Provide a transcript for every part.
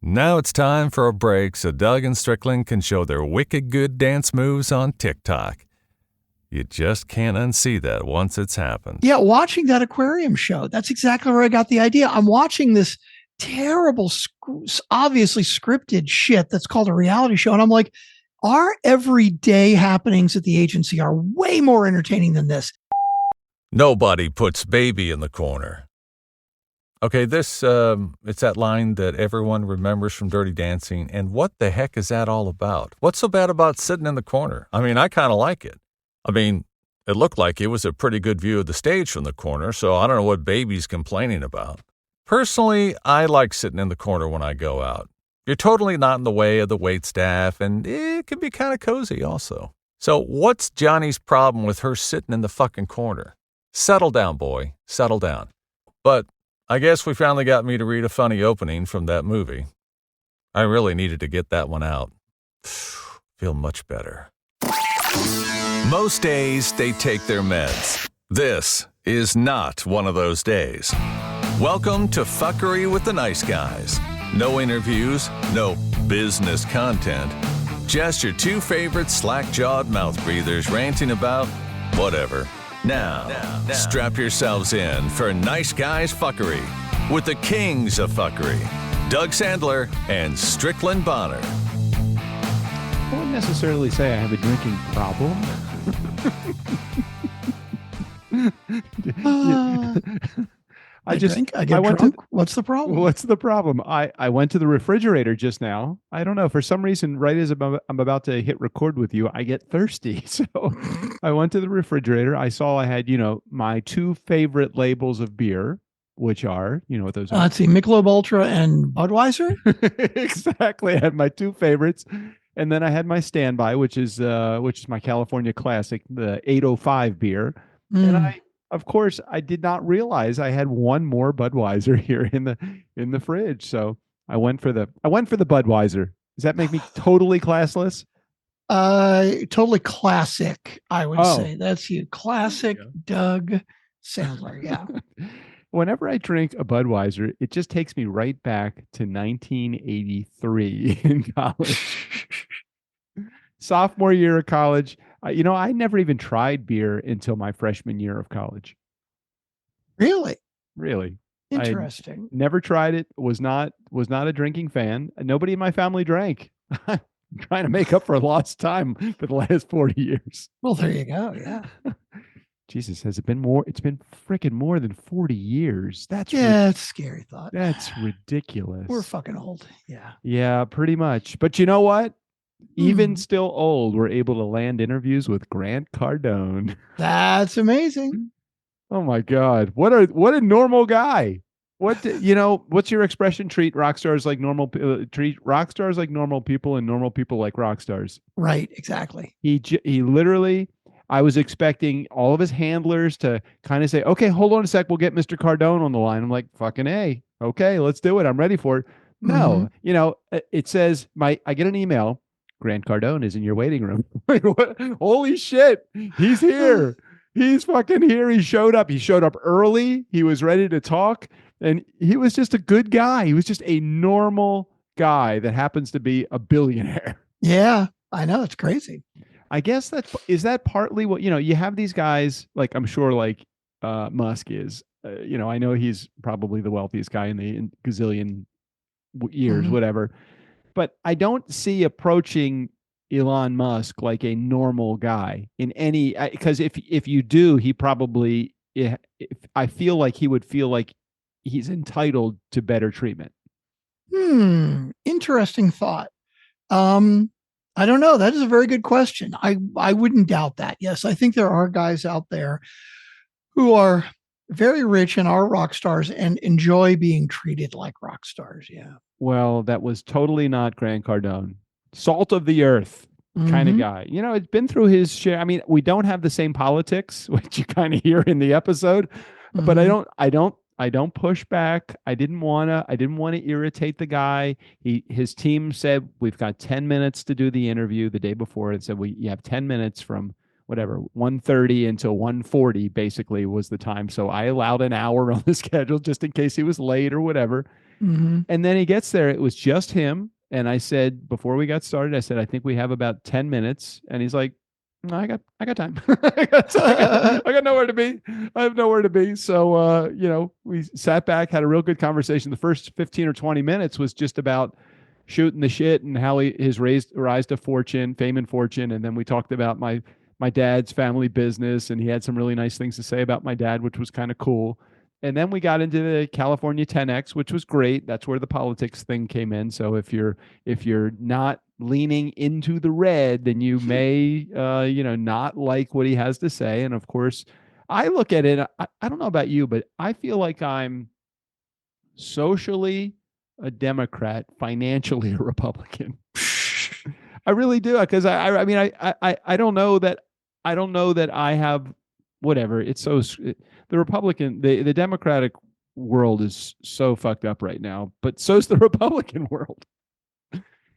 Now it's time for a break so Doug and Strickland can show their wicked good dance moves on TikTok. You just can't unsee that once it's happened. Yeah, watching that aquarium show, that's exactly where I got the idea. I'm watching this terrible, obviously scripted shit that's called a reality show. And I'm like, our everyday happenings at the agency are way more entertaining than this. Nobody puts baby in the corner. Okay, it's that line that everyone remembers from Dirty Dancing. And what the heck is that all about? What's so bad about sitting in the corner? I mean, I kind of like it. I mean, it looked like it was a pretty good view of the stage from the corner, so I don't know what baby's complaining about. Personally, I like sitting in the corner when I go out. You're totally not in the way of the wait staff, and it can be kind of cozy also. So what's Johnny's problem with her sitting in the fucking corner? Settle down, boy. Settle down. But I guess we finally got me to read a funny opening from that movie. I really needed to get that one out. Feel much better. Most days, they take their meds. This is not one of those days. Welcome to Fuckery with the Nice Guys. No interviews, no business content. Just your two favorite slack-jawed mouth breathers ranting about whatever. Now, strap yourselves in for Nice Guys Fuckery with the kings of fuckery, Doug Sandler and Strickland Bonner. I wouldn't necessarily say I have a drinking problem. I get drunk. What's the problem? What's the problem? I went to the refrigerator just now. I don't know. For some reason, right as I'm about to hit record with you, I get thirsty. So I went to the refrigerator. I saw I had, my two favorite labels of beer, which are, what those are? Let's see, Michelob Ultra and Budweiser. Exactly. I had my two favorites. And then I had my standby, which is my California Classic, the 805 beer. And of course, I did not realize I had one more Budweiser here in the fridge. So I went for the Budweiser. Does that make me totally classless? Totally classic, I would say. that's you. Classic Doug Sandler. Yeah. Whenever I drink a Budweiser, it just takes me right back to 1983 in college. Sophomore year of college. I never even tried beer until my freshman year of college. Really? Really. Interesting. I never tried it. Was not a drinking fan. Nobody in my family drank. I'm trying to make up for lost time for the last 40 years. Well, there you go. Yeah. Jesus, has it been more? It's been freaking more than 40 years. That's it's a scary thought. That's ridiculous. We're fucking old. Yeah. Yeah, pretty much. But you know what? Even still old, we're able to land interviews with Grant Cardone. That's amazing. Oh my God. What a normal guy. What's your expression? Treat rock stars like normal people and normal people like rock stars. Right. Exactly. He literally, I was expecting all of his handlers to kind of say, okay, hold on a sec. We'll get Mr. Cardone on the line. I'm like, fucking A. Okay, let's do it. I'm ready for it. No, it says I get an email. Grant Cardone is in your waiting room. Holy shit. He's here. He's fucking here. He showed up. He showed up early. He was ready to talk. And he was just a good guy. He was just a normal guy that happens to be a billionaire. Yeah, I know. It's crazy. I guess is that partly what, you have these guys, like I'm sure like Musk is, I know he's probably the wealthiest guy in the gazillion years, whatever. But I don't see approaching Elon Musk like a normal guy in any, because if you do, he probably, I feel like he would feel like he's entitled to better treatment. Interesting thought. I don't know. That is a very good question. I wouldn't doubt that. Yes, I think there are guys out there who are very rich and are rock stars and enjoy being treated like rock stars. Yeah. Well, that was totally not Grant Cardone. Salt of the earth kind of guy. It's been through his share. I mean, we don't have the same politics, which you kind of hear in the episode, but I don't push back. I didn't want to irritate the guy. His team said, we've got 10 minutes to do the interview the day before. It said, you have 10 minutes from whatever, 1:30 until 1:40 basically was the time. So I allowed an hour on the schedule just in case he was late or whatever. Mhm. And then he gets there. It was just him. And I said, before we got started, I said, I think we have about 10 minutes. And he's like, no, I got time. I got nowhere to be. I have nowhere to be. So, we sat back, had a real good conversation. The first 15 or 20 minutes was just about shooting the shit and how his rise to fame and fortune. And then we talked about my dad's family business, and he had some really nice things to say about my dad, which was kind of cool. And then we got into the California 10X, which was great. That's where the politics thing came in. So if you're not leaning into the red, then you may not like what he has to say. And of course, I look at it, I don't know about you, but I feel like I'm socially a Democrat, financially a Republican. I really do, because I mean I don't know that I have whatever. It's so the Republican the Democratic world is so fucked up right now, but so's the Republican world.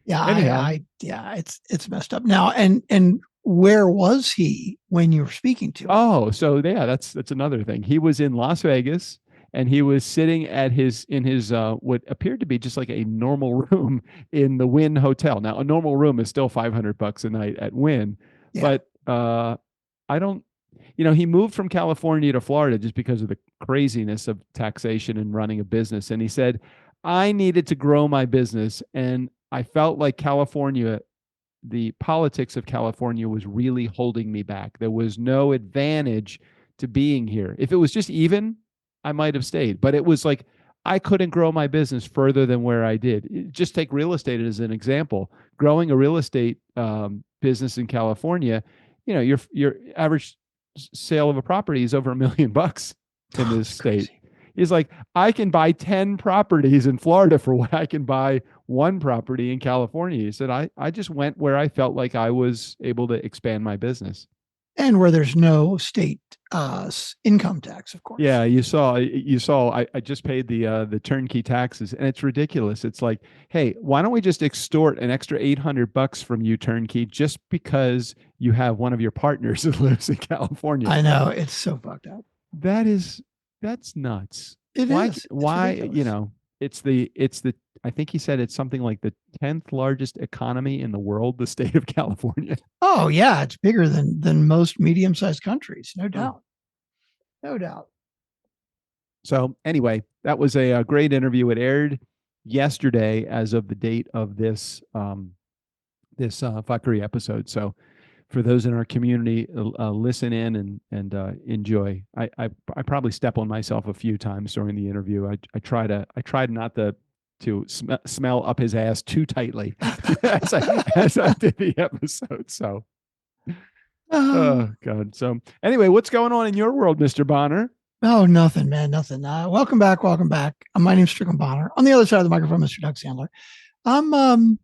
Yeah, Anyhow. yeah, it's messed up now. And where was he when you were speaking to him? Oh, so yeah, that's another thing. He was in Las Vegas, and he was sitting in his what appeared to be just like a normal room in the Wynn Hotel. Now, a normal room is still $500 a night at Wynn, Yeah. but I don't. He moved from California to Florida just because of the craziness of taxation and running a business. And he said, I needed to grow my business, and I felt like California, the politics of California was really holding me back. There was no advantage to being here. If it was just even, I might have stayed, but it was like I couldn't grow my business further than where I did. Just take real estate as an example. Growing a real estate business in California, your average sale of a property is over $1 million in this state. Crazy. He's like, I can buy 10 properties in Florida for what I can buy one property in California. He said, I just went where I felt like I was able to expand my business. And where there's no state income tax, of course. Yeah, you saw. I just paid the turnkey taxes, and it's ridiculous. It's like, hey, why don't we just extort an extra $800 from you, turnkey, just because you have one of your partners that lives in California? I know, it's so fucked up. That's nuts. It why? is. It's Why? ridiculous. It's the. I think he said it's something like the 10th largest economy in the world, the state of California. Oh yeah, it's bigger than most medium-sized countries, no doubt. No doubt. So anyway, that was a great interview. It aired yesterday as of the date of this fuckery episode. So for those in our community, listen in and enjoy. I probably step on myself a few times during the interview. I tried not to smell up his ass too tightly as I did the episode. So, oh God. So anyway, what's going on in your world, Mr. Bonner? Oh, nothing, man, nothing. Welcome back. My name's Strickland Bonner. On the other side of the microphone, Mr. Doug Sandler. I'm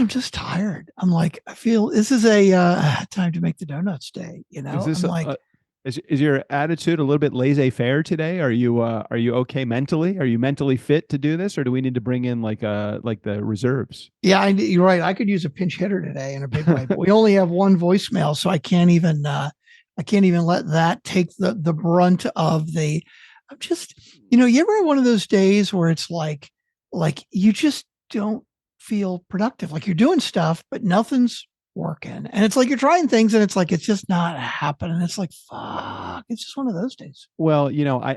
just tired. I'm like, I feel this is a time to make the donuts day. Is this I'm like, is your attitude a little bit laissez-faire today? Are you okay mentally? Are you mentally fit to do this, or do we need to bring in like the reserves? yeah, you're right. I could use a pinch hitter today in a big way, but we only have one voicemail, so I can't even let that take the brunt of the. I'm just, you ever have one of those days where it's like you just don't feel productive, like you're doing stuff, but nothing's working, and it's like you're trying things, and it's like it's just not happening. It's like fuck. It's just one of those days. Well,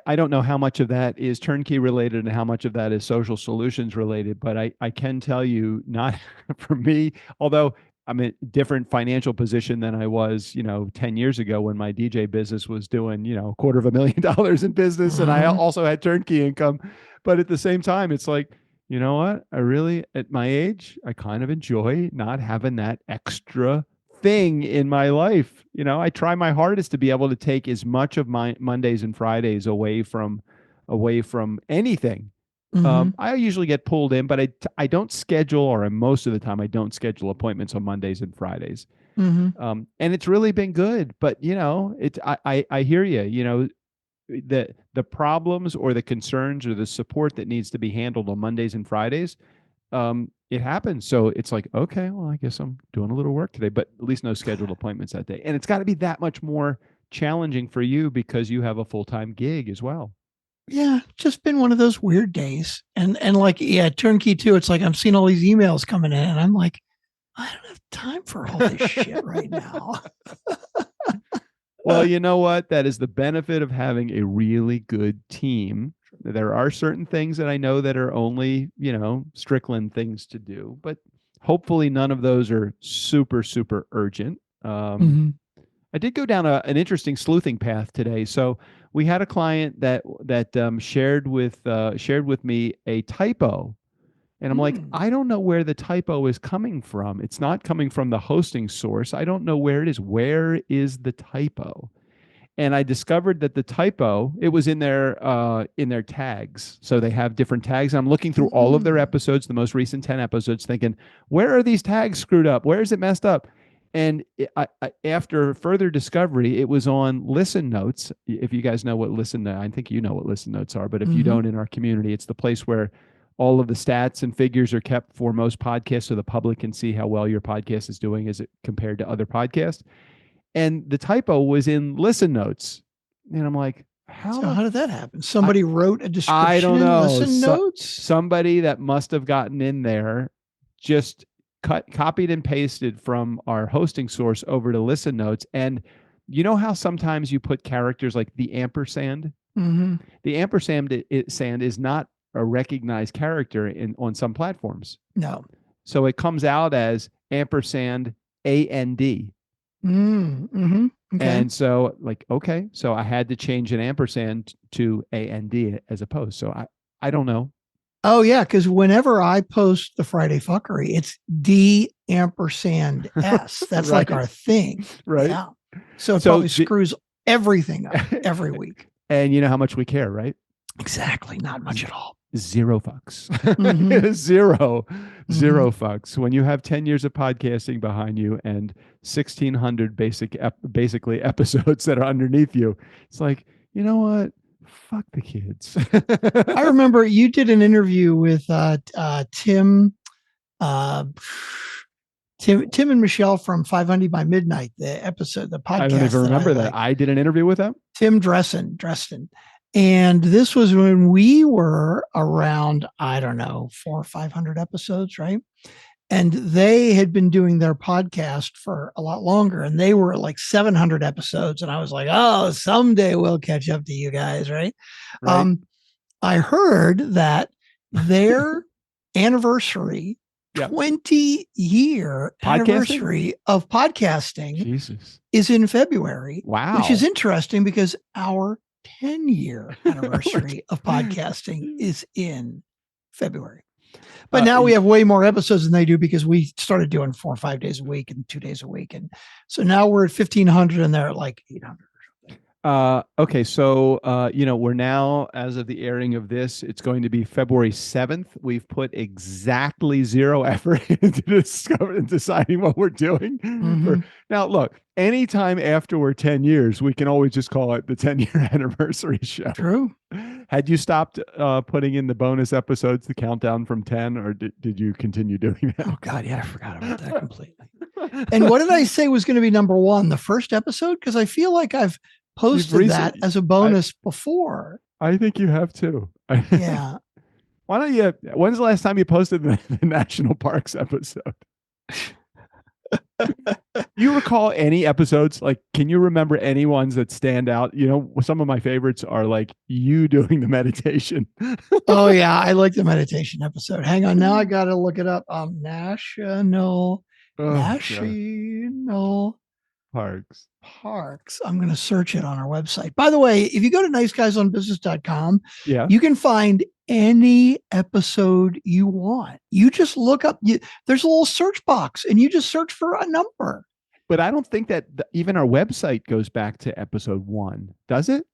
I don't know how much of that is turnkey related and how much of that is social solutions related, but I can tell you, not for me, although I'm in a different financial position than I was, 10 years ago when my DJ business was doing, $250,000 in business, and I also had turnkey income. But at the same time, it's like, you know what? I really, at my age, I kind of enjoy not having that extra thing in my life. I try my hardest to be able to take as much of my Mondays and Fridays away from anything. I usually get pulled in, but I don't schedule, or most of the time I don't schedule appointments on Mondays and Fridays. And it's really been good, but I hear you, the problems or the concerns or the support that needs to be handled on Mondays and Fridays, it happens. So it's like, okay, well, I guess I'm doing a little work today, but at least no scheduled appointments that day. And it's got to be that much more challenging for you because you have a full-time gig as well. Yeah, just been one of those weird days. And like, yeah, turnkey too. It's like I'm seeing all these emails coming in, and I'm like, I don't have time for all this shit right now. Well, you know what? That is the benefit of having a really good team. There are certain things that I know that are only, Strickland things to do, but hopefully none of those are super, super urgent. Mhm. I did go down an interesting sleuthing path today. So we had a client that shared with me a typo, and I'm like, Hmm. I don't know where the typo is coming from. It's not coming from the hosting source. I don't know where it is. Where is the typo? And I discovered that the typo, it was in their tags. So they have different tags. I'm looking through all of their Hmm. episodes, the most recent 10 episodes, thinking, where are these tags screwed up? Where is it messed up? And after further discovery, it was on listen notes. If you guys know what I think you know what listen notes are, but if you Mhm. don't, in our community, it's the place where all of the stats and figures are kept for most podcasts, so the public can see how well your podcast is doing as it compared to other podcasts. And the typo was in listen notes, and I'm like, how So the how did that happen? I Somebody wrote a I description don't in know. listen notes? Somebody that must have gotten in there just copied and pasted from our hosting source over to listen notes. And you know how sometimes you put characters like the ampersand? Hmm. The ampersand sand is not a recognized character on some platforms. No. So it comes out as ampersand AND. Mm-hmm. Okay. And so, like, okay, so I had to change an ampersand to AND as opposed. So I don't know. Oh yeah, because whenever I post the Friday fuckery, it's D ampersand S. That's like Right. our thing. Right. Yeah. So it So probably screws everything up every week. and you know how much we care, right? Exactly. Not much at all. Zero fucks. Mm-hmm. Zero Mm-hmm. fucks. When you have 10 years of podcasting behind you and 1,600 basically episodes that are underneath you, it's like, you know what? Fuck the kids. I remember you did an interview with Tim, uh, Tim and Michelle from 500 by Midnight, the episode, the I don't even podcast that I remember that. like. I did an interview with them. Tim Dresden. And this was when we were around, I don't know, 400 or 500 episodes, right? And they had been doing their podcast for a lot longer, and they were at like 700 episodes. And I was like, oh, someday we'll catch up to you guys, right? Right. I heard that their anniversary, Yep. 20-year Podcasting? anniversary of podcasting Jesus. is in February, Wow. which is interesting because our 10-year anniversary of podcasting is in February. But now we have way more episodes than they do because we started doing 4 or 5 days a week and 2 days a week. And so now we're at 1,500 and they're at like 800. Okay, so we're now, as of the airing of this, it's going to be February 7th. We've put exactly zero effort into deciding what we're doing. Mhm. Now, look, anytime after we're 10 years, we can always just call it the 10-year anniversary show. True. Had you stopped putting in the bonus episodes, the countdown from 10, or did you continue doing that? Oh God, yeah, I forgot about that completely. And what did I say was going to be number one? The first episode? Because I feel like I've posted that as a bonus before. I think you have too. Yeah. Why don't you? When's the last time you posted the national parks episode? You recall any episodes? Like, can you remember any ones that stand out? Some of my favorites are like you doing the meditation. Oh yeah, I like the meditation episode. Hang on, now I got to look it up. National Parks. I'm going to search it on our website. By the way, if you go to niceguysonbusiness.com, Yeah. you can find any episode you want. You just look up, there's a little search box and you just search for a number. But I don't think that even our website goes back to episode 1, does it?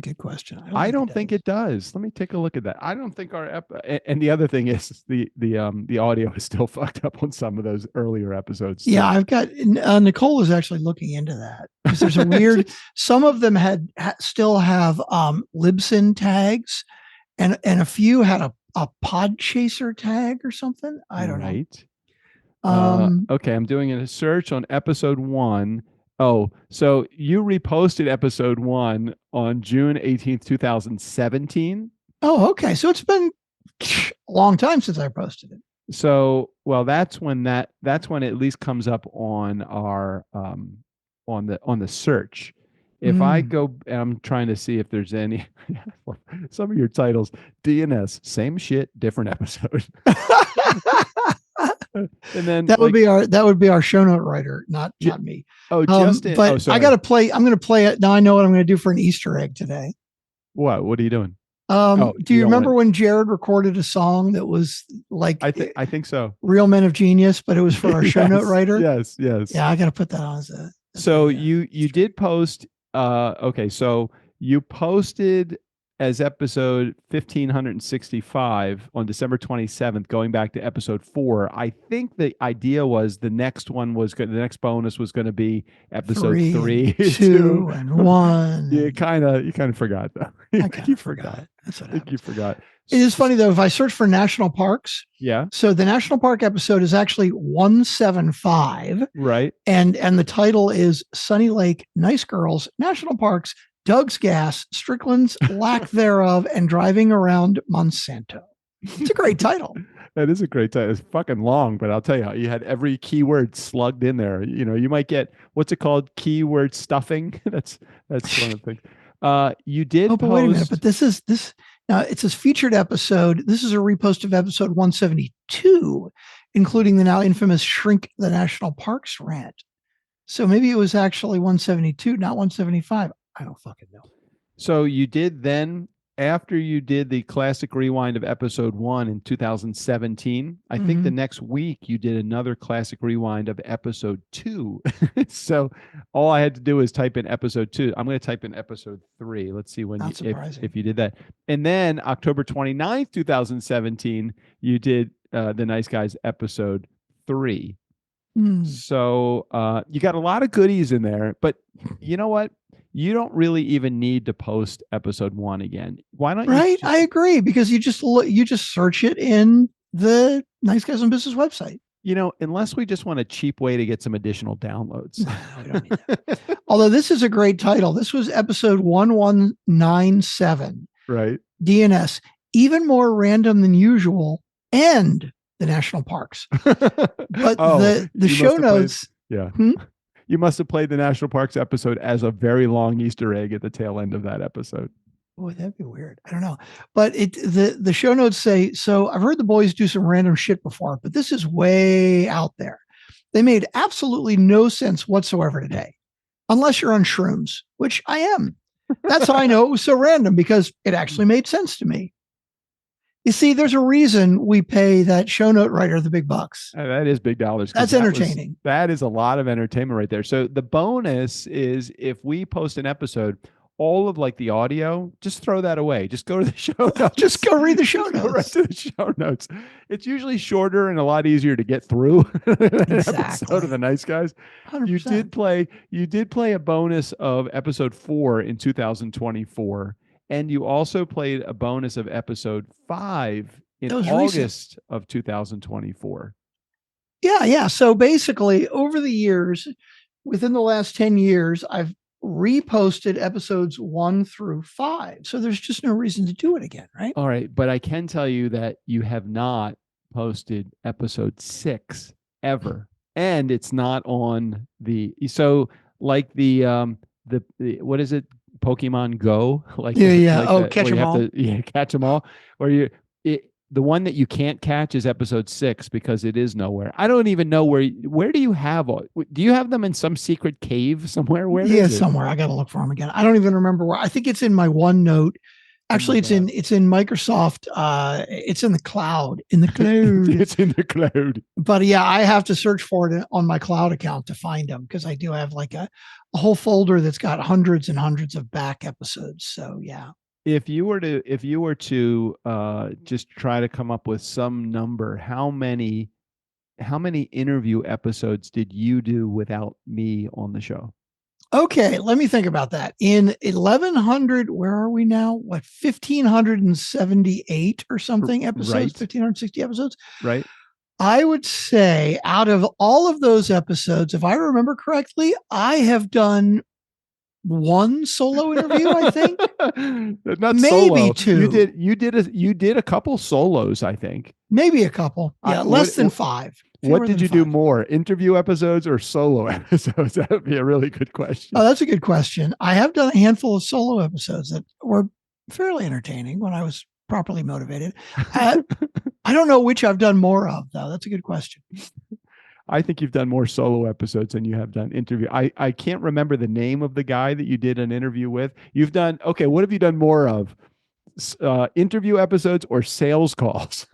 Good question. I don't think it does. Let me take a look at that. I don't think our and the other thing is the audio is still fucked up on some of those earlier episodes. Yeah, I've got Nicole is actually looking into that because there's a weird. Some of them still have Libsyn tags, and a few had a pod chaser tag or something. I don't know. Okay, I'm doing a search on episode 1. Oh, so you reposted episode 1 on June 18th, 2017. Oh, okay. So it's been a long time since I posted it. So, well, that's when it at least comes up on our on the search. If I go, and I'm trying to see if there's any some of your titles, DNS, same shit, different episode. And then that would be our show note writer, not me. Oh, Justin. But I got to play. I'm going to play it now. I know what I'm going to do for an Easter egg today. What are you doing? Do you remember when Jared recorded a song that was like, I think so, Real Men of Genius, but it was for our show note writer? Yes. Yeah, I got to put that on as a. So you did post. Okay, so you posted as episode 1565 on December 27th, going back to episode 4. I think the idea was the next bonus was going to be episode 3, 2, and 1. You kind of forgot though. I kind of forgot. That's what happened. You forgot. It is funny though, if I search for national parks. Yeah. So the national park episode is actually 175. Right. And the title is Sunny Lake, Nice Girls, National Parks, Doug's Gas, Strickland's Lack Thereof, and Driving Around Monsanto. It's a great title. That is a great title. It's fucking long, but I'll tell you, you had every keyword slugged in there. You know, you might get, what's it called? Keyword stuffing. That's one of the things. You did. Oh, but wait a minute. But this. Now, it says featured episode. This is a repost of episode 172, including the now infamous Shrink the National Parks rant. So maybe it was actually 172, not 175. I don't fucking know. So you did then, after you did the classic rewind of episode 1 in 2017, I think the next week you did another classic rewind of episode 2. So all I had to do is type in episode 2. I'm going to type in episode 3. Let's see when if you did that. And then October 29th, 2017, you did the Nice Guys episode 3. So you got a lot of goodies in there, but you know what? You don't really even need to post episode 1 again. Why don't you? Right. I agree, because you just search it in the Nice Guys on Business website. You know, unless we just want a cheap way to get some additional downloads. We don't need that. Although this is a great title. This was episode 1197. Right. DNS, even more random than usual, and the national parks. But the show notes. Yeah. You must have played the National Parks episode as a very long Easter egg at the tail end of that episode. Boy, that'd be weird. I don't know. But the show notes say, so I've heard the boys do some random shit before, but this is way out there. They made absolutely no sense whatsoever today, unless you're on shrooms, which I am. That's how I know it was so random, because it actually made sense to me. You see, there's a reason we pay that show note writer the big bucks. That is big dollars. That's entertaining. That is a lot of entertainment right there. So the bonus is, if we post an episode, all of like the audio, just throw that away. Just go to the show notes. Just go read the show notes. Go right to the show notes. It's usually shorter and a lot easier to get through an episode of the Nice Guys. 100%. You did play a bonus of episode 4 in 2024. And you also played a bonus of episode 5 in August of 2024. Yeah. So basically, over the years, within the last 10 years, I've reposted episodes 1 through 5. So there's just no reason to do it again, right? All right. But I can tell you that you have not posted episode 6 ever. And it's not on the, so like the what is it? Pokemon Go, catch them all. Catch them all. Or the one that you can't catch is episode 6, because it is nowhere. I don't even know where do you have all? Do you have them in some secret cave somewhere? Where? Yeah, somewhere. I got to look for them again. I don't even remember where. I think it's in my OneNote. Actually, it's in Microsoft. It's in the cloud. It's in the cloud. But yeah, I have to search for it on my cloud account to find them, because I do have like a whole folder that's got hundreds and hundreds of back episodes. So yeah. If you were to just try to come up with some number, how many interview episodes did you do without me on the show? Okay, let me think about that. In 1100, where are we now? 1578 or something episodes, right. 1560 episodes. Right. I would say out of all of those episodes, if I remember correctly, I have done one solo interview, I think. Not Maybe solo. two. You did a couple solos, I think. Maybe a couple. Yeah, less than 5. What did you do 5. more, interview episodes or solo episodes? That would be a really good question. Oh, that's a good question. I have done a handful of solo episodes that were fairly entertaining when I was properly motivated. I don't know which I've done more of, though. That's a good question. I think you've done more solo episodes than you have done interview. I can't remember the name of the guy that you did an interview with. You've done, okay, what have you done more of? Interview episodes or sales calls?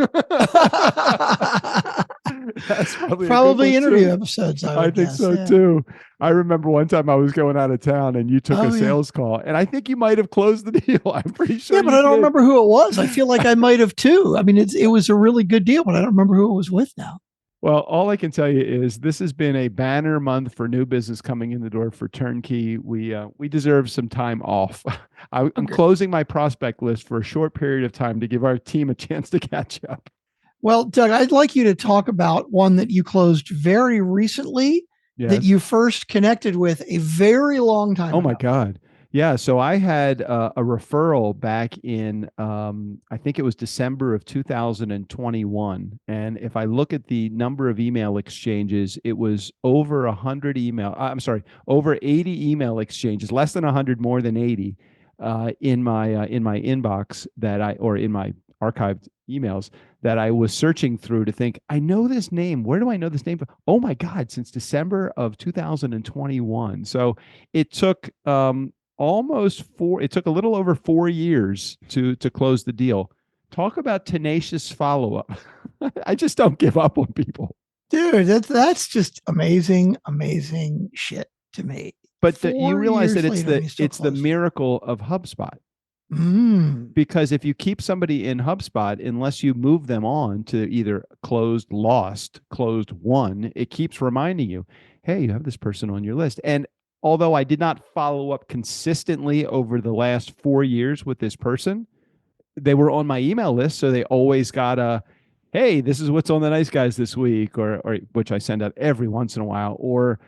That's probably interview episodes. I think so too. I remember one time I was going out of town and you took a sales call, and I think you might have closed the deal. I'm pretty sure. Yeah, but I don't remember who it was. I feel like I might have too. I mean, it was a really good deal, but I don't remember who it was with now. Well, all I can tell you is this has been a banner month for new business coming in the door for Turnkey. We deserve some time off. I'm closing my prospect list for a short period of time to give our team a chance to catch up. Well, Doug, I'd like you to talk about one that you closed very recently that you first connected with a very long time ago. Oh my God. Yeah. So I had a referral back in, I think it was December of 2021. And if I look at the number of email exchanges, it was over 100 over 80 email exchanges, less than 100, more than 80 in my inbox or in my archived emails that I was searching through to think, I know this name. Where do I know this name from? Oh my God, since December of 2021. So it took, it took a little over 4 years to close the deal. Talk about tenacious follow-up. I just don't give up on people. Dude, that's just amazing shit to me. But you realize that it's the miracle of HubSpot. Because if you keep somebody in HubSpot, unless you move them on to either closed, lost, closed, won, it keeps reminding you, hey, you have this person on your list. And although I did not follow up consistently over the last 4 years with this person, they were on my email list. So they always got a, hey, this is what's on the Nice Guys this week, or which I send out every once in a while, or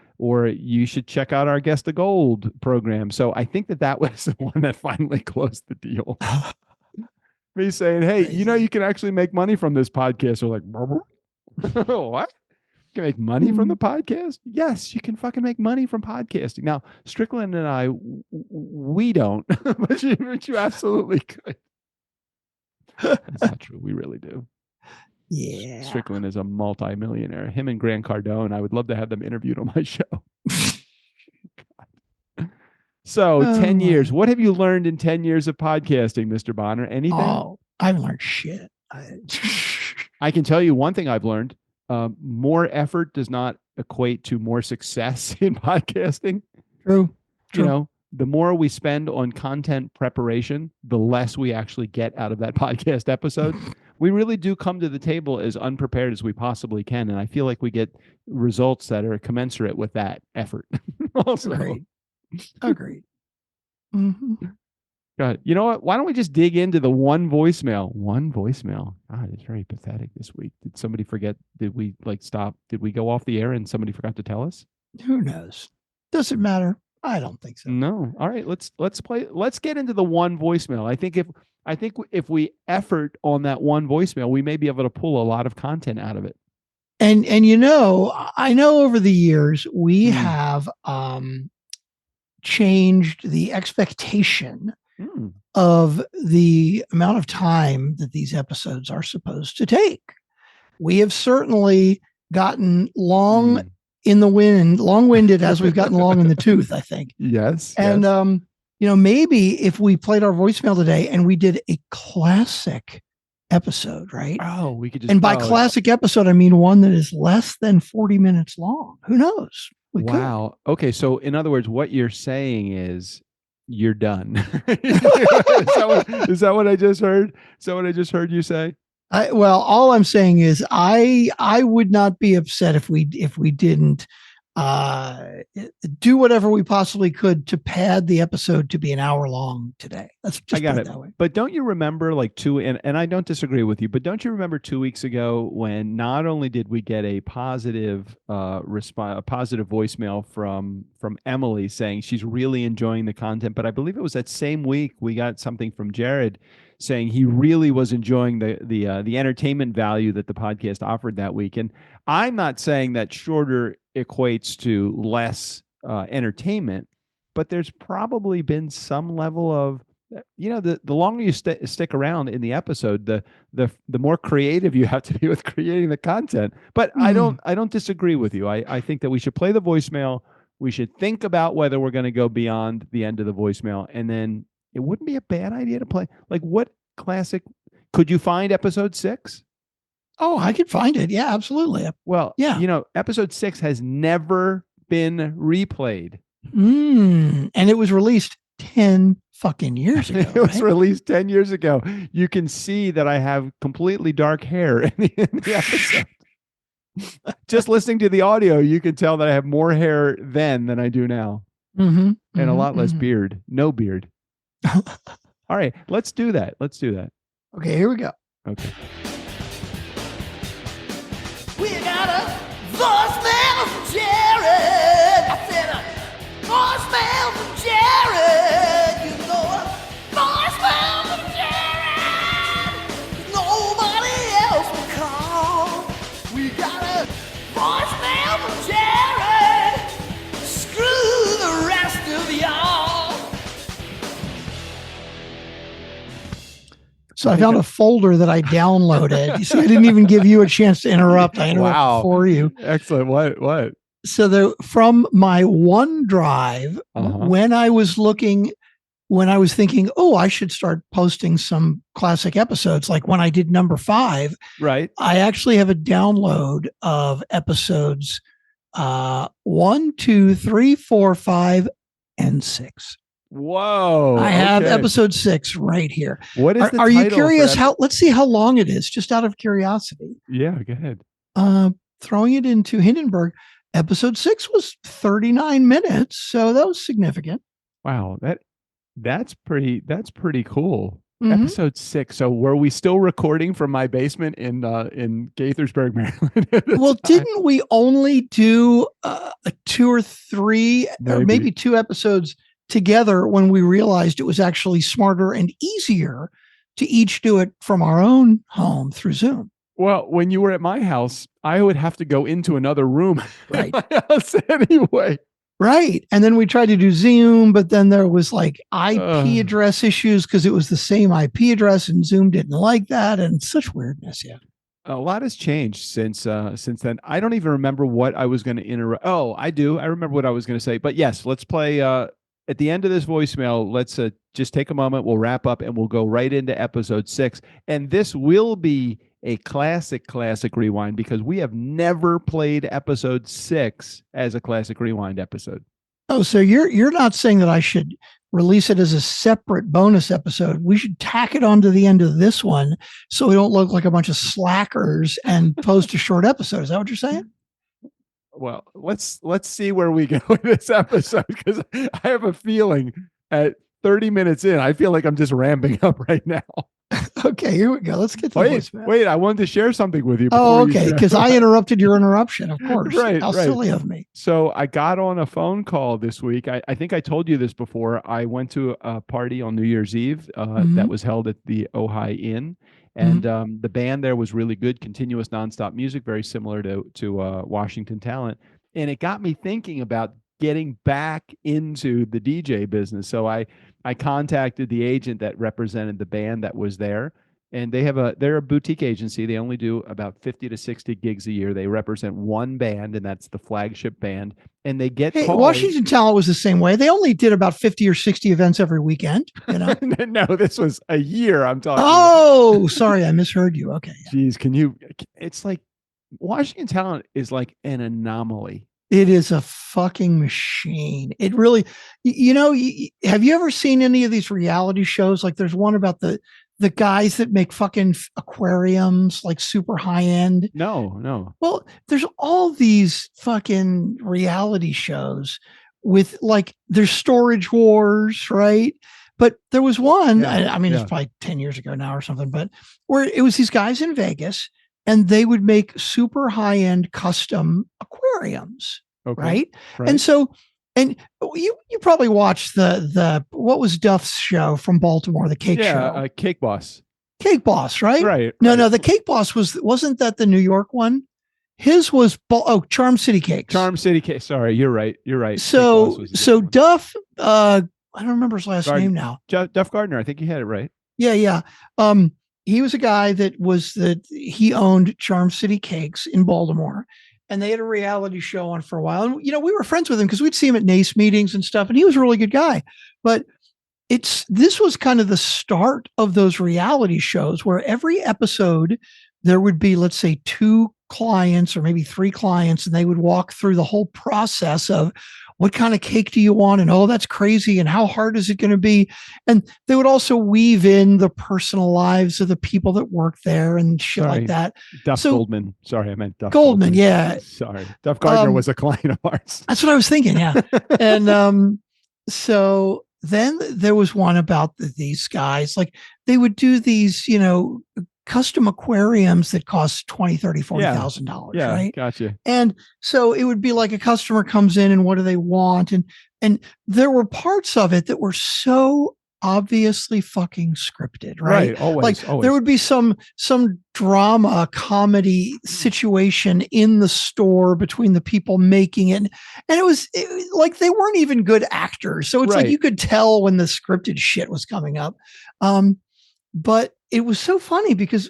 you should check out our Guest of Gold program. So I think that was the one that finally closed the deal. Me saying, hey, you can actually make money from this podcast. Or like, what? You can make money from the podcast? Yes, you can fucking make money from podcasting. Now, Strickland and I, we don't, but you absolutely could. That's not true. We really do. Yeah. Strickland is a multi-millionaire. Him and Grant Cardone, I would love to have them interviewed on my show. So 10 years. What have you learned in 10 years of podcasting, Mr. Bonner? Anything? Oh, I've learned shit. I can tell you one thing I've learned. More effort does not equate to more success in podcasting. True. The more we spend on content preparation, the less we actually get out of that podcast episode. We really do come to the table as unprepared as we possibly can. And I feel like we get results that are commensurate with that effort. Also. Agreed. Mm-hmm. God, you know what? Why don't we just dig into the one voicemail? One voicemail. God, it's very pathetic this week. Did somebody forget? Did we stop? Did we go off the air and somebody forgot to tell us? Who knows? Doesn't matter. I don't think so. No. All right. Let's get into the one voicemail. I think if we effort on that one voicemail, we may be able to pull a lot of content out of it. And I know over the years we have changed the expectation of the amount of time that these episodes are supposed to take. We have certainly gotten long in the wind, long-winded as we've gotten long in the tooth, I think. Yes. And, maybe if we played our voicemail today and we did a classic episode, right? Oh, we could just. And by classic episode, I mean one that is less than 40 minutes long. Who knows? Wow. Okay. So in other words, what you're saying is you're done. Is that what I just heard? Is that what I just heard you say? Well, all I'm saying is I would not be upset if we didn't do whatever we possibly could to pad the episode to be an hour long today. Let's just put it that way. But don't you remember and I don't disagree with you, but don't you remember 2 weeks ago when not only did we get a positive response, a positive voicemail from Emily saying she's really enjoying the content, but I believe it was that same week we got something from Jared saying he really was enjoying the entertainment value that the podcast offered that week. And I'm not saying that shorter equates to less entertainment, but there's probably been some level of, the longer you stick around in the episode, the more creative you have to be with creating the content. But I don't disagree with you. I think that we should play the voicemail. We should think about whether we're going to go beyond the end of the voicemail, and then it wouldn't be a bad idea to play. Like, what classic could you find? Episode 6? Oh, I could find it. Yeah, absolutely. Well, yeah. Episode 6 has never been replayed. And it was released 10 fucking years ago. It was released 10 years ago. You can see that I have completely dark hair in the episode. Just listening to the audio, you can tell that I have more hair then than I do now. And a lot less beard. No beard. All right, let's do that. Okay, here we go. Okay. We got a voicemail from Jared. I said a voicemail from Jared. You know a voicemail from Jared. Nobody else will call. We got a voicemail from Jared. Screw the rest of y'all. So I found a folder that I downloaded. You see, I didn't even give you a chance to interrupt. I interrupted for you. Excellent. What? So from my OneDrive, when I was thinking, oh, I should start posting some classic episodes, like when I did number 5. Right. I actually have a download of episodes 1, 2, 3, 4, 5, and 6. Whoa. I have episode 6 right here. What is the Are you title curious let's see how long it is, just out of curiosity. Yeah, go ahead. Throwing it into Hindenburg, episode 6 was 39 minutes, so that was significant. Wow, that's pretty cool. Episode 6. So were we still recording from my basement in Gaithersburg, Maryland? Well, didn't we only do 2 or 3 or maybe 2 episodes together when we realized it was actually smarter and easier to each do it from our own home through Zoom? Well, when you were at my house, I would have to go into another room right. at my house anyway. Right. And then we tried to do Zoom, but then there was like IP address issues because it was the same IP address and Zoom didn't like that, and such weirdness. Yeah. A lot has changed since then. I don't even remember what I was going to interrupt. Oh, I do. I remember what I was going to say. But yes, let's play at the end of this voicemail. Let's just take a moment. We'll wrap up and we'll go right into episode 6. And this will be a classic rewind because we have never played episode 6 as a classic rewind episode. Oh, so you're not saying that I should release it as a separate bonus episode? We should tack it onto the end of this one so we don't look like a bunch of slackers and post a short episode. Is that what you're saying? Well, let's see where we go with this episode, because I have a feeling at 30 minutes in, I feel like I'm just ramping up right now. Okay, here we go. Let's get to this. Wait, I wanted to share something with you. Oh, okay, because I interrupted your interruption, of course. Right, How silly of me. So I got on a phone call this week. I think I told you this before. I went to a party on New Year's Eve that was held at the Ojai Inn. And the band there was really good, continuous nonstop music, very similar to Washington Talent. And it got me thinking about getting back into the DJ business. So I contacted the agent that represented the band that was there. And they're a boutique agency. They only do about 50 to 60 gigs a year. They represent one band, and that's the flagship band. And they get calls. Washington Talent was the same way. They only did about 50 or 60 events every weekend. You know? No, this was a year. I'm talking. Oh, sorry, I misheard you. Okay. Jeez, it's like Washington Talent is like an anomaly. It is a fucking machine. It really, have you ever seen any of these reality shows? Like there's one about the the guys that make fucking aquariums, like super high end. No. Well, there's all these fucking reality shows with like there's Storage Wars, right? But there was one, Yeah, I mean, it's probably 10 years ago now or something, but where it was these guys in Vegas and they would make super high end custom aquariums, Okay. right? And so, and you probably watched the what was Duff's show from Baltimore, the cake show? Cake Boss. Cake Boss, right? Right. No, the Cake Boss wasn't that the New York one? His was Charm City Cakes. Charm City Cake. Sorry, you're right. So Duff, I don't remember his last name now. Duff Gardner. I think you had it right. Yeah. He was a guy he owned Charm City Cakes in Baltimore, and they had a reality show on for a while. And, we were friends with him because we'd see him at NACE meetings and stuff, and he was a really good guy. But this was kind of the start of those reality shows where every episode there would be, let's say, 2 clients or maybe 3 clients, and they would walk through the whole process of what kind of cake do you want? And that's crazy. And how hard is it going to be? And they would also weave in the personal lives of the people that work there and shit like that. Duff Goldman. Sorry, I meant Duff Goldman. Yeah. Sorry. Duff Gardner was a client of ours. That's what I was thinking. Yeah. And so then there was one about these guys, like they would do these, custom aquariums that cost $20,000, $30,000, $40,000, right? Gotcha. And so it would be like a customer comes in and what do they want? And there were parts of it that were so obviously fucking scripted, right? Always. There would be some drama comedy situation in the store between the people making it. And it was like they weren't even good actors. So it's like you could tell when the scripted shit was coming up. But it was so funny because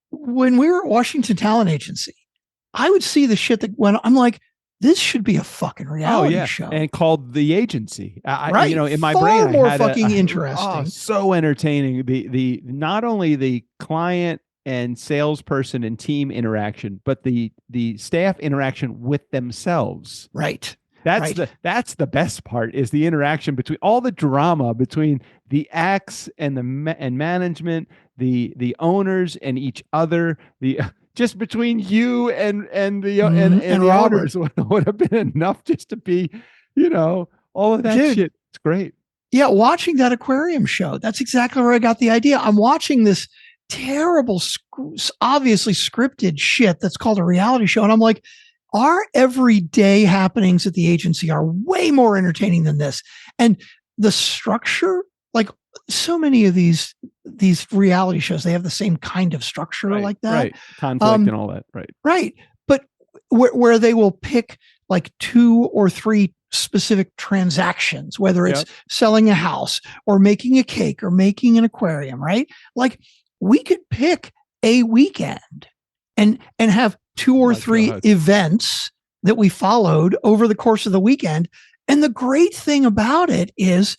when we were at Washington Talent Agency, I would see the shit that went. I'm like, this should be a fucking reality show, and called The Agency. Right, in my far brain, more I had fucking interesting. So entertaining. The not only the client and salesperson and team interaction, but the staff interaction with themselves. Right. That's the best part, is the interaction between all the drama between the acts and and management, the owners and each other, just between you and the owners would have been enough just to be, all of that shit. It's great. Yeah, watching that aquarium show, that's exactly where I got the idea. I'm watching this terrible, obviously scripted shit that's called a reality show, and I'm like, our everyday happenings at the agency are way more entertaining than this. And the structure, like so many of these reality shows, they have the same kind of structure like that. Right. Conflict and all that. Right. Right. But where they will pick like 2 or 3 specific transactions, whether it's selling a house or making a cake or making an aquarium, right? Like we could pick a weekend and have 2 or 3 events that we followed over the course of the weekend. And the great thing about it is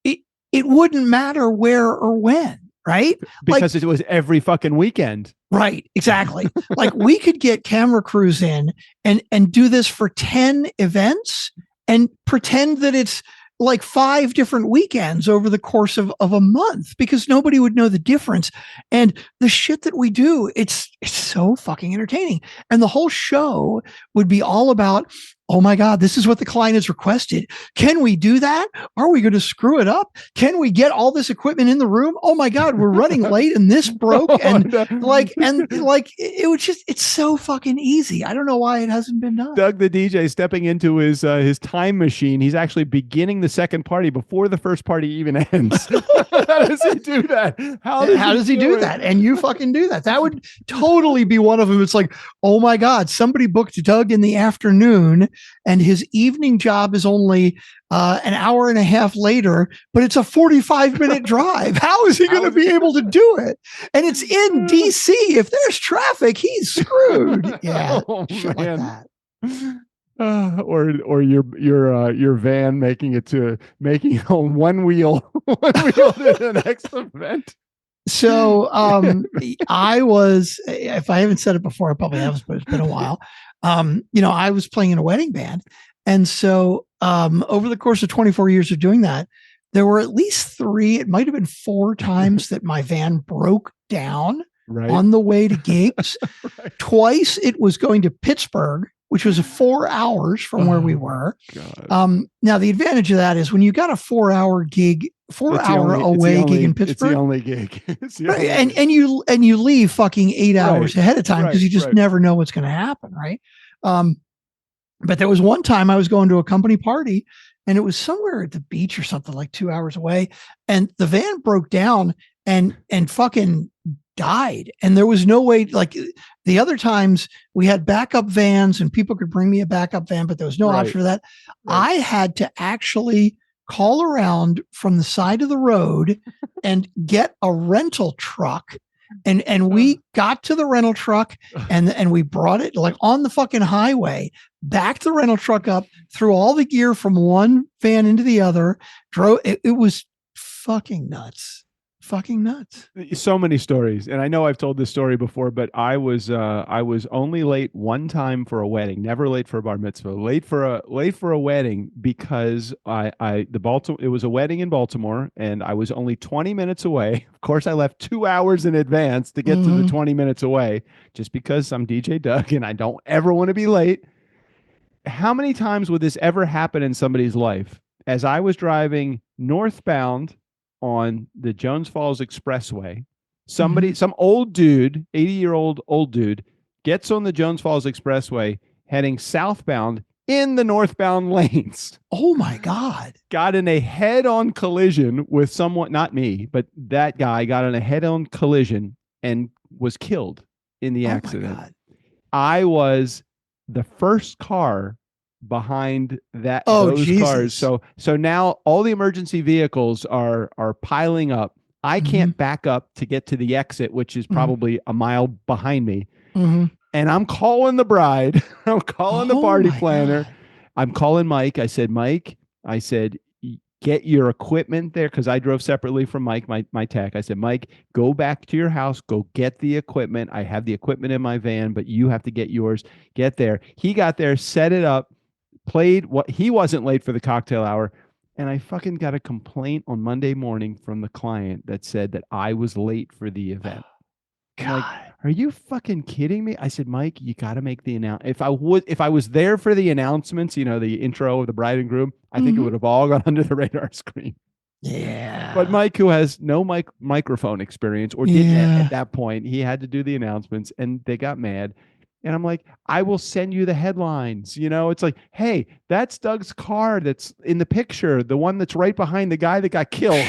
it wouldn't matter where or when, right? Because it was every fucking weekend. Right. Exactly. Like we could get camera crews in and do this for 10 events and pretend that it's like 5 different weekends over the course of a month, because nobody would know the difference. And the shit that we do, it's so fucking entertaining. And the whole show would be all about, oh my God, this is what the client has requested. Can we do that? Are we going to screw it up? Can we get all this equipment in the room? Oh my God, we're running late and this broke. And it was just, it's so fucking easy. I don't know why it hasn't been done. Doug, the DJ, stepping into his time machine. He's actually beginning the second party before the first party even ends. How does he do that? How does he do that? And you fucking do that. That would totally be one of them. It's like, oh my God, somebody booked Doug in the afternoon and his evening job is only an hour and a half later, but it's a 45-minute drive. How is he going to be able to do it? And it's in DC. If there's traffic, he's screwed. Yeah, shit like that. Or your van making it on one wheel to the next event. So I was, if I haven't said it before, I probably have, but it's been a while. I was playing in a wedding band. And so over the course of 24 years of doing that, there were at least 3, it might have been 4 times that my van broke down Right. on the way to gigs. Right. Twice it was going to Pittsburgh, which was 4 hours from where we Oh, were. God. Now the advantage of that is when you got a 4-hour gig, 4-hour away gig in Pittsburgh, It's the only gig. It's the right? only And gig. you leave fucking 8 hours Right. ahead of time because you just Right. never know what's going to happen, right? But there was one time I was going to a company party, and it was somewhere at the beach or something, like 2 hours away, and the van broke down and fucking died. And there was no way, like the other times we had backup vans and people could bring me a backup van, but there was no Right. option for that. Right. I had to actually call around from the side of the road and get a rental truck. And we got to the rental truck and we brought it like on the fucking highway, backed the rental truck up, threw all the gear from one van into the other, drove. It was fucking nuts. Fucking nuts. So many stories, and I know I've told this story before, but I was only late one time for a wedding, never late for a bar mitzvah, late for a wedding because it was a wedding in Baltimore, and I was only 20 minutes away. Of course, I left 2 hours in advance to get to the 20 minutes away, just because I'm DJ Doug and I don't ever want to be late. How many times would this ever happen in somebody's life? As I was driving northbound on the Jones Falls Expressway, some old dude, 80-year-old old dude, gets on the Jones Falls Expressway heading southbound in the northbound lanes. Oh my God. Got in a head-on collision with someone, not me, but that guy got in a head-on collision and was killed in the accident. My God. I was the first car behind those cars. So now all the emergency vehicles are piling up. I can't back up to get to the exit, which is probably a mile behind me. And I'm calling the bride. I'm calling the party planner. God. I'm calling Mike. I said, Mike, get your equipment there, because I drove separately from Mike, my tech. I said, Mike, go back to your house, go get the equipment. I have the equipment in my van, but you have to get yours. Get there. He got there, set it up, played what he wasn't late for the cocktail hour. And I fucking got a complaint on Monday morning from the client that said that I was late for the event. I'm like, are you fucking kidding me? I said, Mike, you got to make the announcement. If I was there for the announcements, the intro of the bride and groom, I think it would have all gone under the radar screen. Yeah. But Mike, who has no microphone experience or didn't at that point, he had to do the announcements, and they got mad. And I'm like, I will send you the headlines. It's like, hey, that's Doug's car that's in the picture, the one that's right behind the guy that got killed.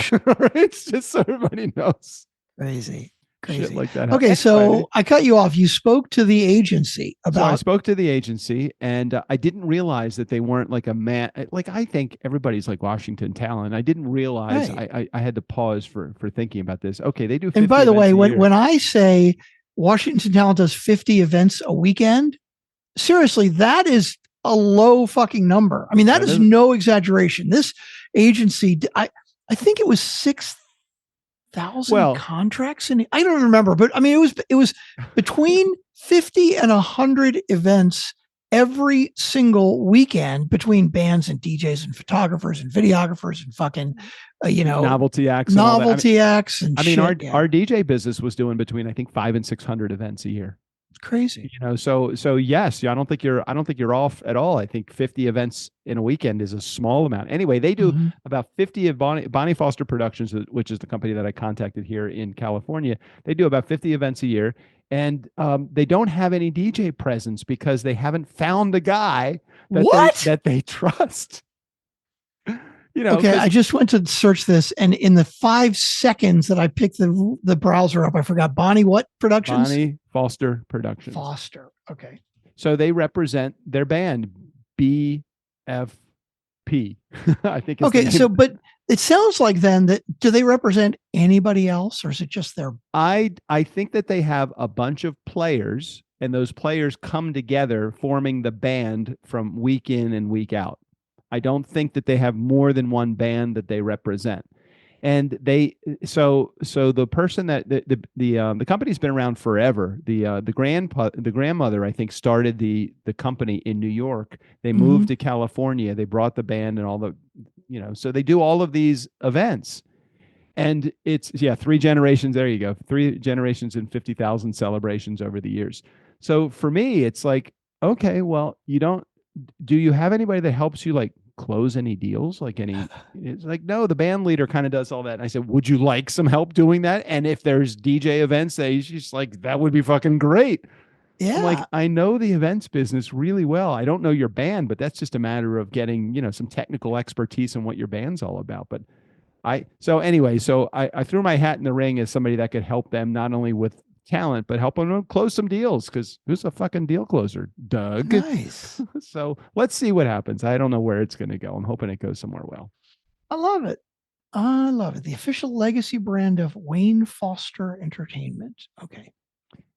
It's just so everybody knows. Crazy. Shit like that. Okay, so I cut you off. You spoke to the agency about. So I spoke to the agency, and I didn't realize that they weren't like a man. Like, I think everybody's like Washington talent. I didn't realize. Right. I had to pause for thinking about this. Okay, they do. 50 and by the way, events a year. when I say Washington Talent does 50 events a weekend, seriously, that is a low fucking number. I mean, that is no exaggeration. This agency, I think it was 6,000 contracts, and I don't remember, but I mean, it was between 50 and 100 events every single weekend between bands and DJs and photographers and videographers and fucking, novelty acts. Acts. And our DJ business was doing between, I think, 500 and 600 events a year. It's crazy. So yes, I don't think you're off at all. I think 50 events in a weekend is a small amount. Anyway, they do about 50 of Bonnie Foster Productions, which is the company that I contacted here in California. They do about 50 events a year, and they don't have any DJ presence because they haven't found a guy that they trust. Okay, I just went to search this, and in the 5 seconds that I picked the browser up, I forgot Bonnie what Productions? Bonnie Foster Productions. Foster. Okay. So they represent their band, BFP. I think. Okay, so but it sounds like then that do they represent anybody else, or is it just their? I think that they have a bunch of players, and those players come together forming the band from week in and week out. I don't think that they have more than one band that they represent. And the person that the company's been around forever. The grandmother, I think, started the company in New York. They moved to California. They brought the band and all so they do all of these events. And it's 3 generations. There you go. 3 generations and 50,000 celebrations over the years. So for me, it's like, okay, well, do you have anybody that helps you like close any deals? It's like, no, the band leader kind of does all that. And I said, would you like some help doing that? And if there's DJ events, she's like, that would be fucking great. Yeah. I'm like, I know the events business really well. I don't know your band, but that's just a matter of getting, some technical expertise in what your band's all about. But I threw my hat in the ring as somebody that could help them not only with talent, but help them close some deals. Because who's a fucking deal closer? Doug. Nice. So let's see what happens. I don't know where it's going to go. I'm hoping it goes somewhere well. I love it. I love it. The official legacy brand of Wayne Foster Entertainment. Okay.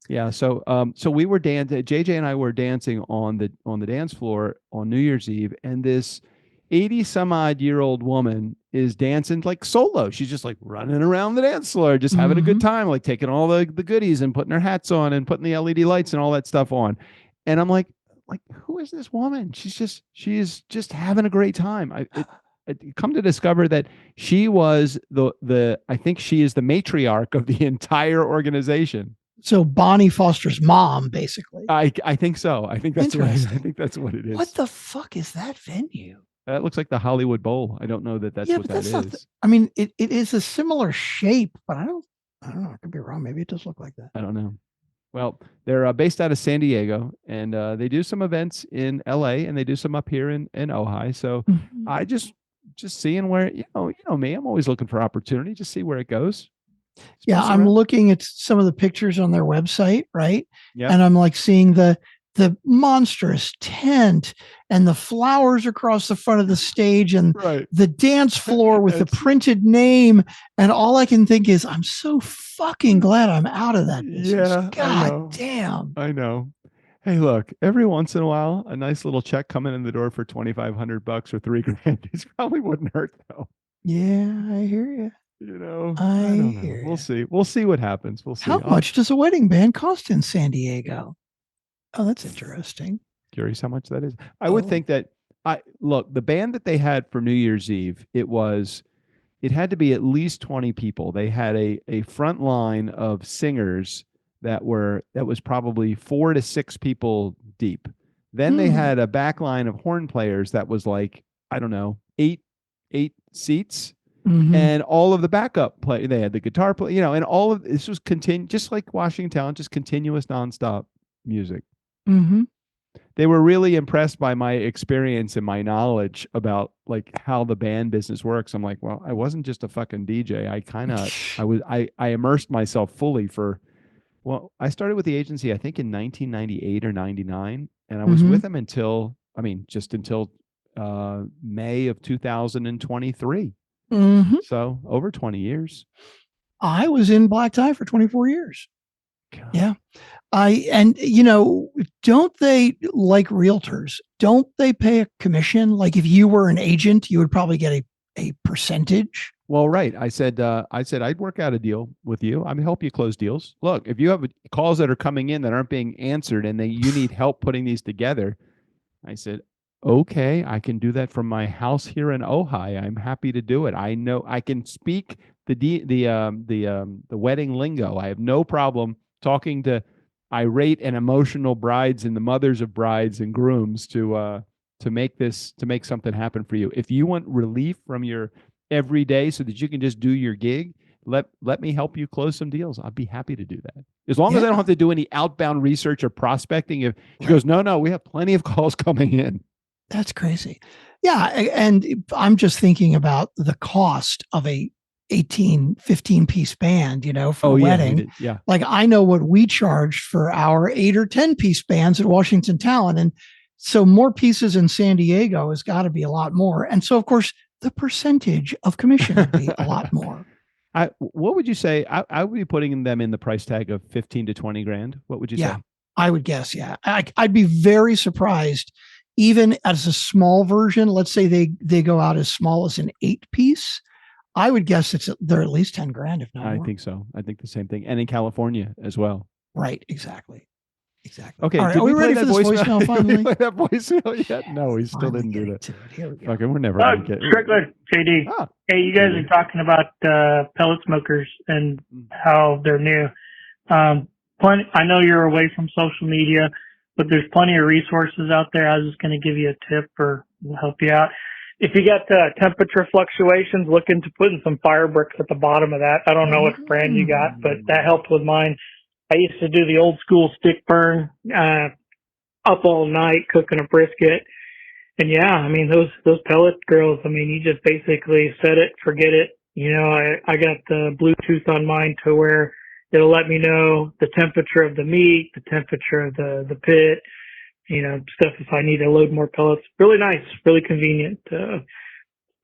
Yeah. So we were dancing. JJ and I were dancing on the dance floor on New Year's Eve, and this 80-some-odd-year-old woman is dancing like solo. She's just like running around the dance floor, just having a good time, like taking all the goodies and putting her hats on and putting the LED lights and all that stuff on. And I'm like, who is this woman? She is just having a great time. I come to discover that she was I think she is the matriarch of the entire organization. So Bonnie Foster's mom, basically. I think so. I think that's right. I think that's what it is. What the fuck is that venue? That looks like the Hollywood Bowl. I don't know that that's what that is. It is a similar shape, but I don't know. I could be wrong. Maybe it does look like that. I don't know. Well, they're based out of San Diego, and they do some events in LA, and they do some up here in Ojai. So I just seeing where, you know me, I'm always looking for opportunity. Just see where it goes. Yeah, I'm looking at some of the pictures on their website, right? Yeah. And I'm like seeing the monstrous tent and the flowers across the front of the stage and the dance floor with the printed name. And all I can think is, I'm so fucking glad I'm out of that business. Yeah, God damn. I know. Hey, look, every once in a while, a nice little check coming in the door for $2,500 or $3,000. It probably wouldn't hurt though. Yeah, I hear you. I don't know. We'll see. We'll see what happens. We'll see. How much does a wedding band cost in San Diego? Oh, that's interesting. Curious how much that is. I would think that the band that they had for New Year's Eve, it had to be at least 20 people. They had a front line of singers that was probably 4 to 6 people deep. Then they had a back line of horn players that was like, I don't know, 8 seats. And all of the backup play, they had the guitar play, and all of this was just like Washington Town, just continuous nonstop music. They were really impressed by my experience and my knowledge about like how the band business works. I'm like, well, I wasn't just a fucking DJ. I immersed myself fully I started with the agency, I think in 1998 or 99. And I was with them until May of 2023. So over 20 years. I was in black tie for 24 years. God. Yeah. Don't they, like realtors, don't they pay a commission? Like if you were an agent, you would probably get a percentage. Well, right. I said I'd work out a deal with you. I mean, help you close deals. Look, if you have calls that are coming in that aren't being answered and you need help putting these together, I said, okay, I can do that from my house here in Ojai. I'm happy to do it. I know I can speak the wedding lingo. I have no problem talking to irate and emotional brides and the mothers of brides and grooms to make something happen for you. If you want relief from your every day so that you can just do your gig, let me help you close some deals. I'd be happy to do that. As long as I don't have to do any outbound research or prospecting. If she goes, no, we have plenty of calls coming in. That's crazy. Yeah. And I'm just thinking about the cost of a 15 piece band, for a wedding. Yeah. Like I know what we charged for our 8 or 10 piece bands at Washington Talent. And so more pieces in San Diego has got to be a lot more. And so of course the percentage of commission would be a lot more. What would you say? I would be putting them in the price tag of 15 to 20 grand. What would you say? I would guess. Yeah. I'd be very surprised. Even as a small version, let's say they go out as small as an 8 piece, I would guess they're at least 10 grand, if not more. I think so. I think the same thing. And in California as well. Right. Exactly. Exactly. Okay. All right. Did Are we play ready that for this voicemail Did we finally? play that voicemail yet? No, we still Finally didn't do getting that. to it. Here we go. Fucking, we're never gonna get. Strickland, JD. Ah, Hey, you guys JD. are talking about pellet smokers and how they're new. I know you're away from social media, but there's plenty of resources out there. I was just going to give you a tip or help you out. If you got temperature fluctuations, look into putting some fire bricks at the bottom of that. I don't know what brand you got, but that helped with mine. I used to do the old school stick burn, up all night cooking a brisket. And yeah, I mean, those pellet grills, I mean, you just basically set it, forget it. You know, I got the Bluetooth on mine to where it'll let me know the temperature of the meat, the temperature of the pit, you know, stuff if I need to load more pellets. Really nice, really convenient.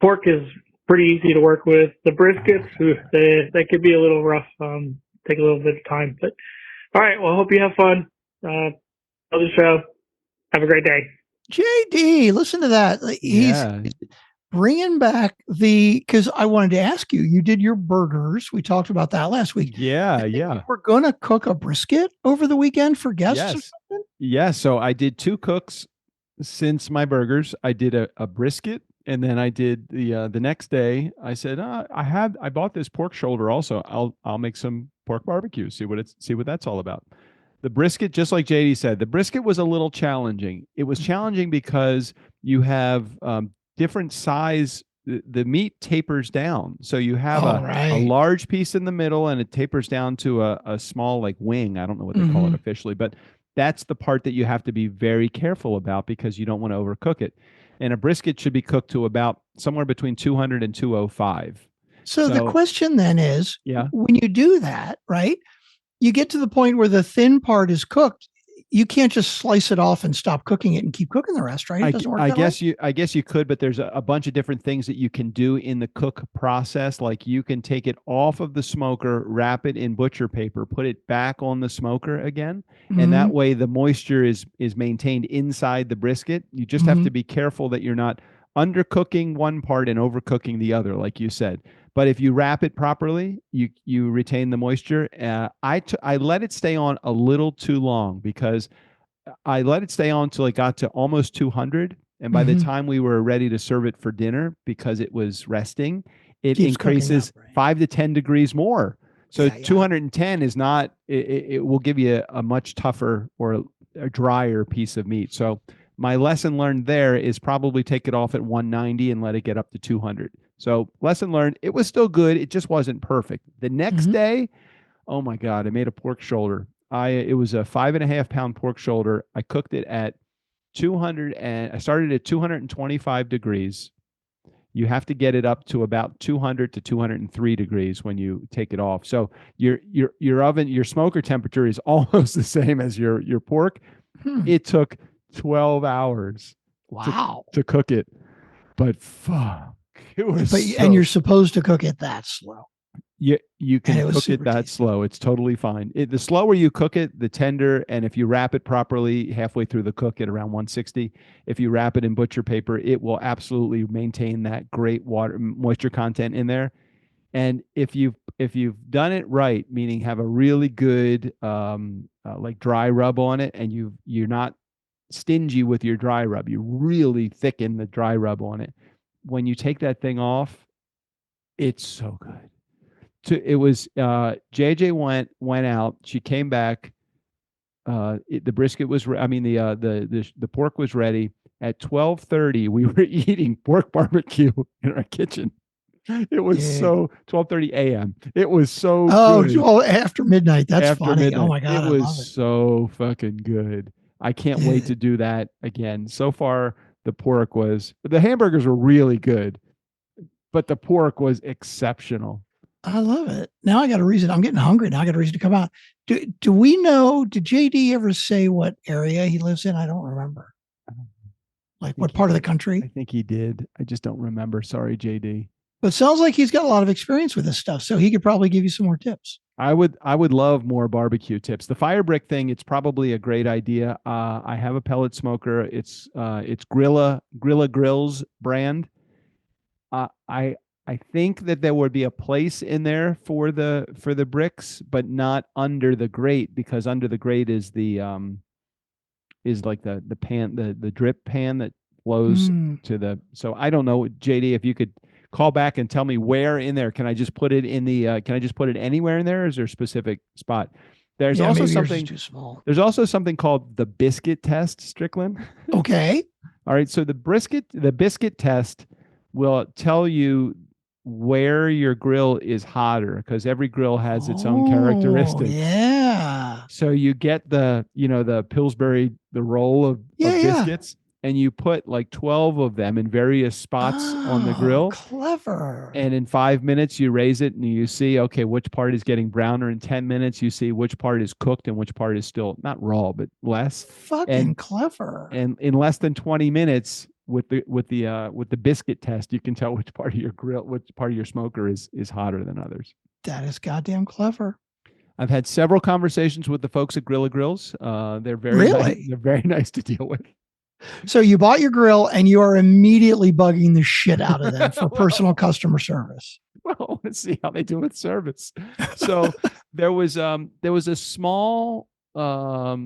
Pork is pretty easy to work with. The briskets, they could be a little rough, take a little bit of time. But all right, well, I hope you have fun. Love the show. Have a great day. JD, listen to that. He's bringing back because I wanted to ask you, you did your burgers. We talked about that last week. Yeah. We're going to cook a brisket over the weekend for guests or something? Yeah. So I did 2 cooks since my burgers. I did a brisket, and then I did the next day. I said, I bought this pork shoulder also. I'll make some pork barbecue. See what that's all about. The brisket, just like JD said, the brisket was a little challenging. It was challenging because you have different size. The meat tapers down, so you have a large piece in the middle, and it tapers down to a small like wing. I don't know what they call it officially, but that's the part that you have to be very careful about because you don't want to overcook it. And a brisket should be cooked to about somewhere between 200 and 205. So the question then is, when you do that, right? You get to the point where the thin part is cooked. You can't just slice it off and stop cooking it and keep cooking the rest, right? It doesn't work that way? I guess you could, but there's a bunch of different things that you can do in the cook process. Like you can take it off of the smoker, wrap it in butcher paper, put it back on the smoker again, and that way the moisture is maintained inside the brisket. You just have to be careful that you're not undercooking one part and overcooking the other, like you said. But if you wrap it properly, you retain the moisture. I let it stay on a little too long because I let it stay on until it got to almost 200. And by the time we were ready to serve it for dinner, because it was resting, it increases 5 to 10 degrees more. So 210 is not, it will give you a much tougher or a drier piece of meat. So my lesson learned there is probably take it off at 190 and let it get up to 200. So lesson learned, it was still good. It just wasn't perfect. The next day, oh my God, I made a pork shoulder. It was a 5.5 pound pork shoulder. I cooked it at 200 and I started at 225 degrees. You have to get it up to about 200 to 203 degrees when you take it off. So your oven, your smoker temperature is almost the same as your pork. It took 12 hours to cook it. But fuck, it was and you're supposed to cook it that slow. You can cook it that slow. It's totally fine. The slower you cook it, the tender. And if you wrap it properly halfway through the cook at around 160, if you wrap it in butcher paper, it will absolutely maintain that great moisture content in there. And if you've done it right, meaning have a really good like dry rub on it, and you're not stingy with your dry rub, you really thicken the dry rub on it. When you take that thing off, it's so good. It was JJ went out. She came back. The brisket was. The pork was ready at 12:30. We were eating pork barbecue in our kitchen. It was 12:30 a.m. It was so good. Oh, after midnight. That's after funny. Midnight. Oh my God, it was so fucking good. I can't wait to do that again. So far, the hamburgers were really good, but the pork was exceptional. I love it. Now I got a reason. I'm getting hungry. Now I got a reason to come out. Do we know, did JD ever say what area he lives in? I don't remember. Like what part of the country? I think he did. I just don't remember. Sorry, JD. But it sounds like he's got a lot of experience with this stuff. So he could probably give you some more tips. I would love more barbecue tips. The fire brick thing, it's probably a great idea. I have a pellet smoker. It's Grilla Grills brand. I think that there would be a place in there for the bricks, but not under the grate, because under the grate is the like the pan, the drip pan that flows to the. So I don't know, JD, if you could call back and tell me where in there. Can I just put it in the? Can I just put it anywhere in there? Or is there a specific spot? There's also maybe yours is something too small. There's also something called the biscuit test, Strickland. Okay. All right. So the biscuit test will tell you where your grill is hotter, because every grill has its own characteristics. Yeah. So you get the Pillsbury, the roll of biscuits, and you put like 12 of them in various spots on the grill. Clever. And in 5 minutes, you raise it and you see, okay, which part is getting browner. In 10 minutes, you see which part is cooked and which part is still not raw, but less. Fucking clever. And in less than 20 minutes with the biscuit test, you can tell which part of your grill, which part of your smoker is hotter than others. That is goddamn clever. I've had several conversations with the folks at Grilla Grills. They're very nice, they're very nice to deal with. So you bought your grill and you are immediately bugging the shit out of them for personal customer service. Well, I want to see how they do with service. So there was a small, a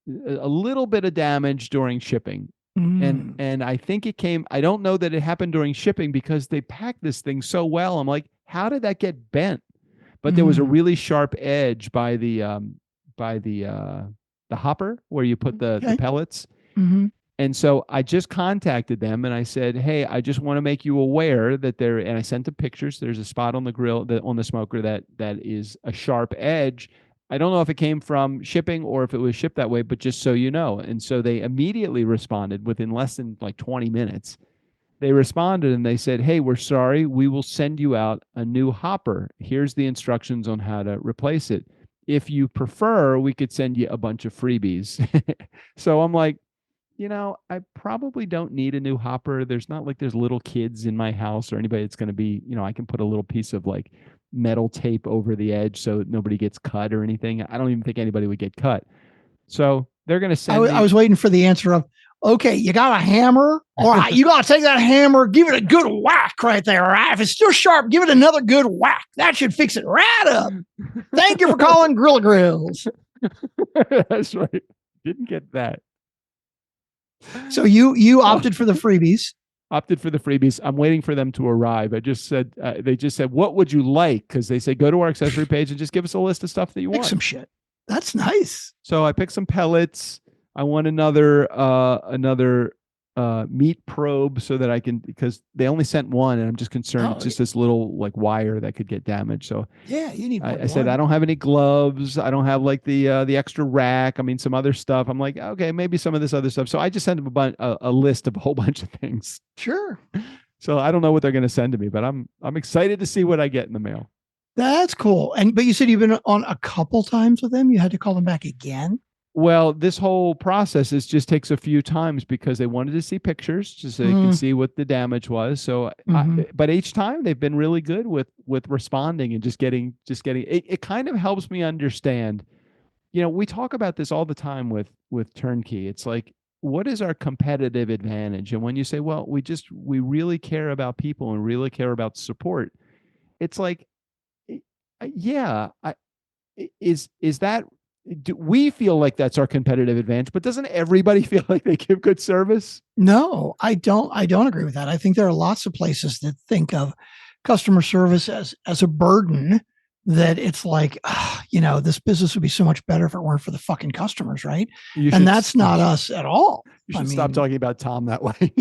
little bit of damage during shipping. And I think it came, I don't know that it happened during shipping because they packed this thing so well. I'm like, how did that get bent? But there was a really sharp edge by the hopper where you put the pellets. And so I just contacted them and I said, hey, I just want to make you aware that and I sent them pictures. There's a spot on the grill, on the smoker that is a sharp edge. I don't know if it came from shipping or if it was shipped that way, but just so you know. And so they immediately responded within less than like 20 minutes. They responded and they said, hey, we're sorry. We will send you out a new hopper. Here's the instructions on how to replace it. If you prefer, we could send you a bunch of freebies. So I'm like, I probably don't need a new hopper. There's not like there's little kids in my house or anybody that's going to be, I can put a little piece of like metal tape over the edge so nobody gets cut or anything. I don't even think anybody would get cut. So they're going to send I was waiting for the answer of, okay, you got a hammer? All right, you got to take that hammer, give it a good whack right there. All right. If it's still sharp, give it another good whack. That should fix it right up. Thank you for calling Grilla Grills. That's right. Didn't get that. So you opted for the freebies. Opted for the freebies. I'm waiting for them to arrive. I just said, they just said, what would you like? Because they say, go to our accessory page and just give us a list of stuff that you want. Pick some shit. That's nice. So I picked some pellets. I want another meat probe so that I can, because they only sent one and I'm just concerned it's just this little like wire that could get damaged. So yeah, you need I said, I don't have any gloves. I don't have like the extra rack. I mean, some other stuff. I'm like, okay, maybe some of this other stuff. So I just sent them a list of a whole bunch of things. Sure. So I don't know what they're going to send to me, but I'm excited to see what I get in the mail. That's cool. But you said you've been on a couple times with them. You had to call them back again. Well, this whole process just takes a few times because they wanted to see pictures just so they can see what the damage was. So, but each time they've been really good with responding and just getting it. It kind of helps me understand. We talk about this all the time with Turnkey. It's like, what is our competitive advantage? And when you say, well, we really care about people and really care about support, it's like, yeah, is that. Do we feel like that's our competitive advantage, but doesn't everybody feel like they give good service? No, I don't agree with that. I think there are lots of places that think of customer service as a burden, that it's like, this business would be so much better if it weren't for the fucking customers. Right. And that's not us at all. You should stop talking about Tom that way.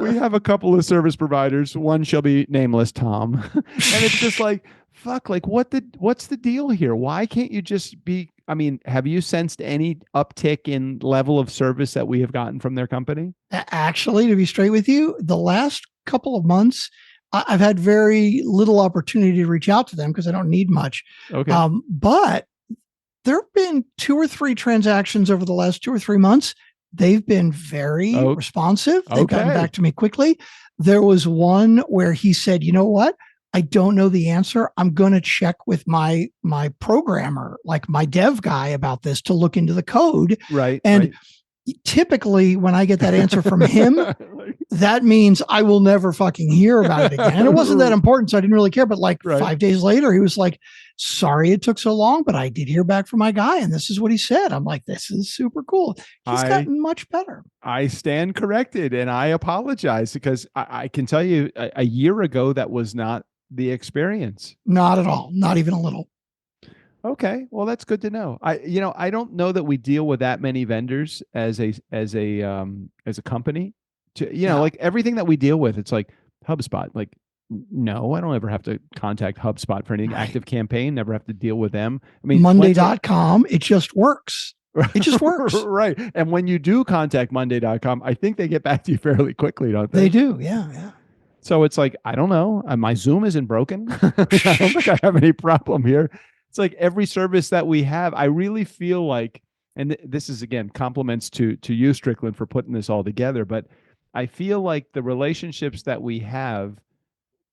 We have a couple of service providers. One shall be nameless, Tom. And it's just like, fuck, like what's the deal here? Why can't you just be, have you sensed any uptick in level of service that we have gotten from their company? Actually, to be straight with you, the last couple of months, I've had very little opportunity to reach out to them because I don't need much. Okay. But there have been 2 or 3 transactions over the last 2 or 3 months. They've been very responsive. They've gotten back to me quickly. There was one where he said, you know what? I don't know the answer. I'm going to check with my programmer, like my dev guy, about this to look into the code. Right. And typically when I get that answer from him, that means I will never fucking hear about it again. It wasn't that important, so I didn't really care. But like Right. 5 days later, he was like, sorry it took so long, but I did hear back from my guy, and this is what he said. I'm like, this is super cool. He's gotten much better. I stand corrected, and I apologize, because I can tell you a year ago that was not the experience. Not at all. Not even a little. Okay, well, that's good to know. I don't know that we deal with that many vendors as a company. Like everything that we deal with, it's like HubSpot. Like, no, I don't ever have to contact HubSpot for anything. Right. Active Campaign, never have to deal with them. I mean, Monday.com, it just works. It just works. Right. And when you do contact Monday.com, I think they get back to you fairly quickly, don't they? They do. Yeah. Yeah. So it's like, I don't know. My Zoom isn't broken. I don't think I have any problem here. It's like every service that we have, I really feel like, and this is, again, compliments to you, Strickland, for putting this all together, but I feel like the relationships that we have,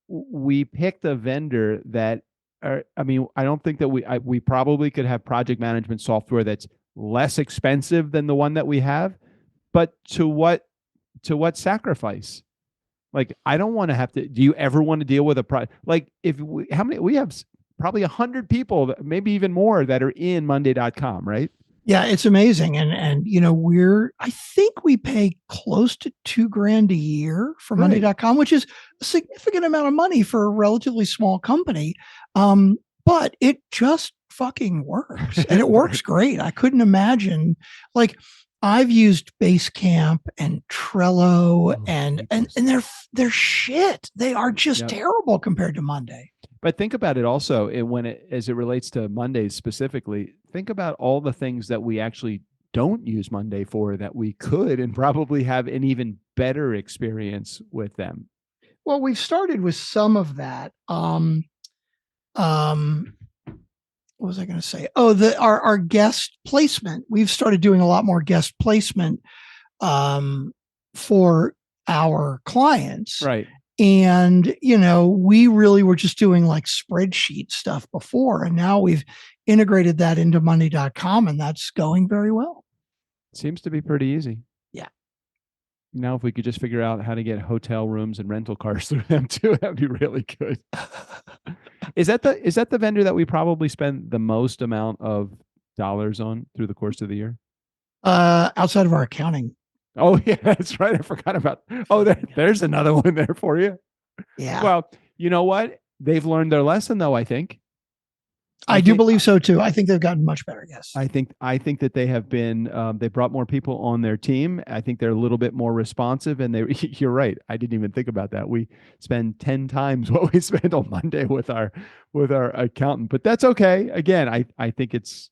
we picked a vendor that I don't think that we probably could have project management software that's less expensive than the one that we have, but to what sacrifice? Like, I don't want to have to. Do you ever want to deal with like, we have probably 100 people, maybe even more, that are in Monday.com, right? Yeah, it's amazing. And I think we pay close to $2,000 a year for Monday.com, which is a significant amount of money for a relatively small company. But it just fucking works, and it works great. I couldn't imagine, like, I've used Basecamp and Trello, and they're shit. They are just terrible compared to Monday. But think about it also, as it relates to Mondays specifically, think about all the things that we actually don't use Monday for that we could and probably have an even better experience with them. Well, we've started with some of that. What was I going to say? Oh, our guest placement. We've started doing a lot more guest placement for our clients. Right. And, we really were just doing like spreadsheet stuff before. And now we've integrated that into Monday.com, and that's going very well. Seems to be pretty easy. Yeah. Now, if we could just figure out how to get hotel rooms and rental cars through them too, that'd be really good. Is that the vendor that we probably spend the most amount of dollars on through the course of the year? Outside of our accounting. Oh yeah, that's right. I forgot about. Oh, there's another one there for you. Yeah. Well, you know what? They've learned their lesson, though. I think. I do believe so too. I think they've gotten much better. Yes. I think that they have been. They brought more people on their team. I think they're a little bit more responsive, and you're right. I didn't even think about that. We spend 10 times what we spend on Monday with our accountant, but that's okay. Again, I think it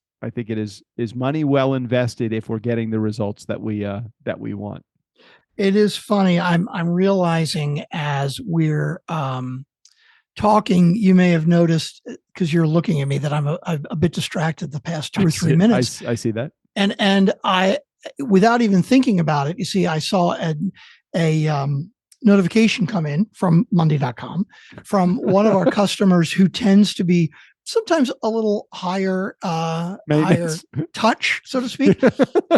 is money well invested if we're getting the results that we want. It is funny. I'm realizing as we're talking, you may have noticed, because you're looking at me, that I'm a bit distracted the past 2 or 3 minutes. I see that. And I, without even thinking about it, you see, I saw a notification come in from Monday.com from one of our customers who tends to be sometimes a little higher touch, so to speak.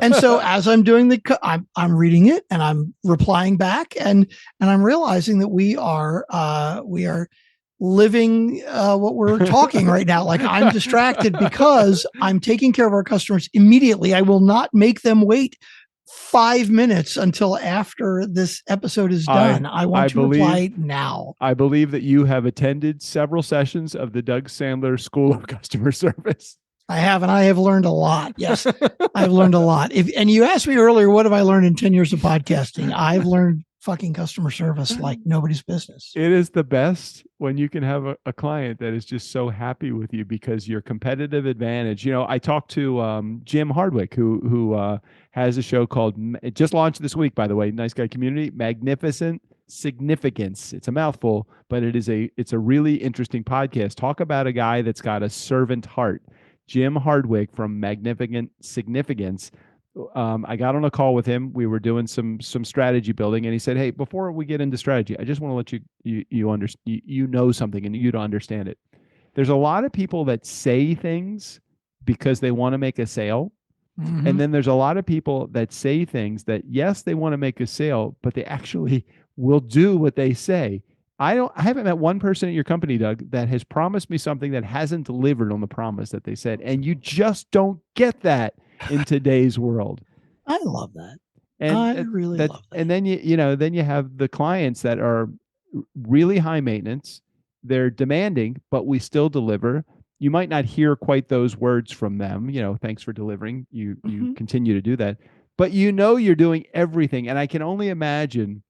And so as I'm doing I'm reading it and I'm replying back, and I'm realizing that we are living what we're talking right now. Like, I'm distracted because I'm taking care of our customers immediately. I will not make them wait 5 minutes until after this episode is done. I want to reply now. I believe that you have attended several sessions of the Doug Sandler School of Customer Service. I have, and I have learned a lot. Yes, I've learned a lot. And you asked me earlier, what have I learned in 10 years of podcasting? I've learned fucking customer service like nobody's business. It is the best when you can have a client that is just so happy with you because your competitive advantage. I talked to Jim Hardwick, who has a show called, it just launched this week, by the way, Nice Guy Community, Magnificent Significance. It's a mouthful, but it's a really interesting podcast. Talk about a guy that's got a servant heart. Jim Hardwick from Magnificent Significance. I got on a call with him. We were doing some strategy building, and he said, "Hey, before we get into strategy, I just want to let you know something, and you to understand it. There's a lot of people that say things because they want to make a sale, Mhm. And then there's a lot of people that say things that, yes, they want to make a sale, but they actually will do what they say. I haven't met one person at your company, Doug, that has promised me something that hasn't delivered on the promise that they said. And you just don't get that in today's world. I love that. And I really love that. And then then you have the clients that are really high maintenance. They're demanding, but we still deliver. You might not hear quite those words from them. Thanks for delivering. You Mhm. continue to do that, but you're doing everything. And I can only imagine,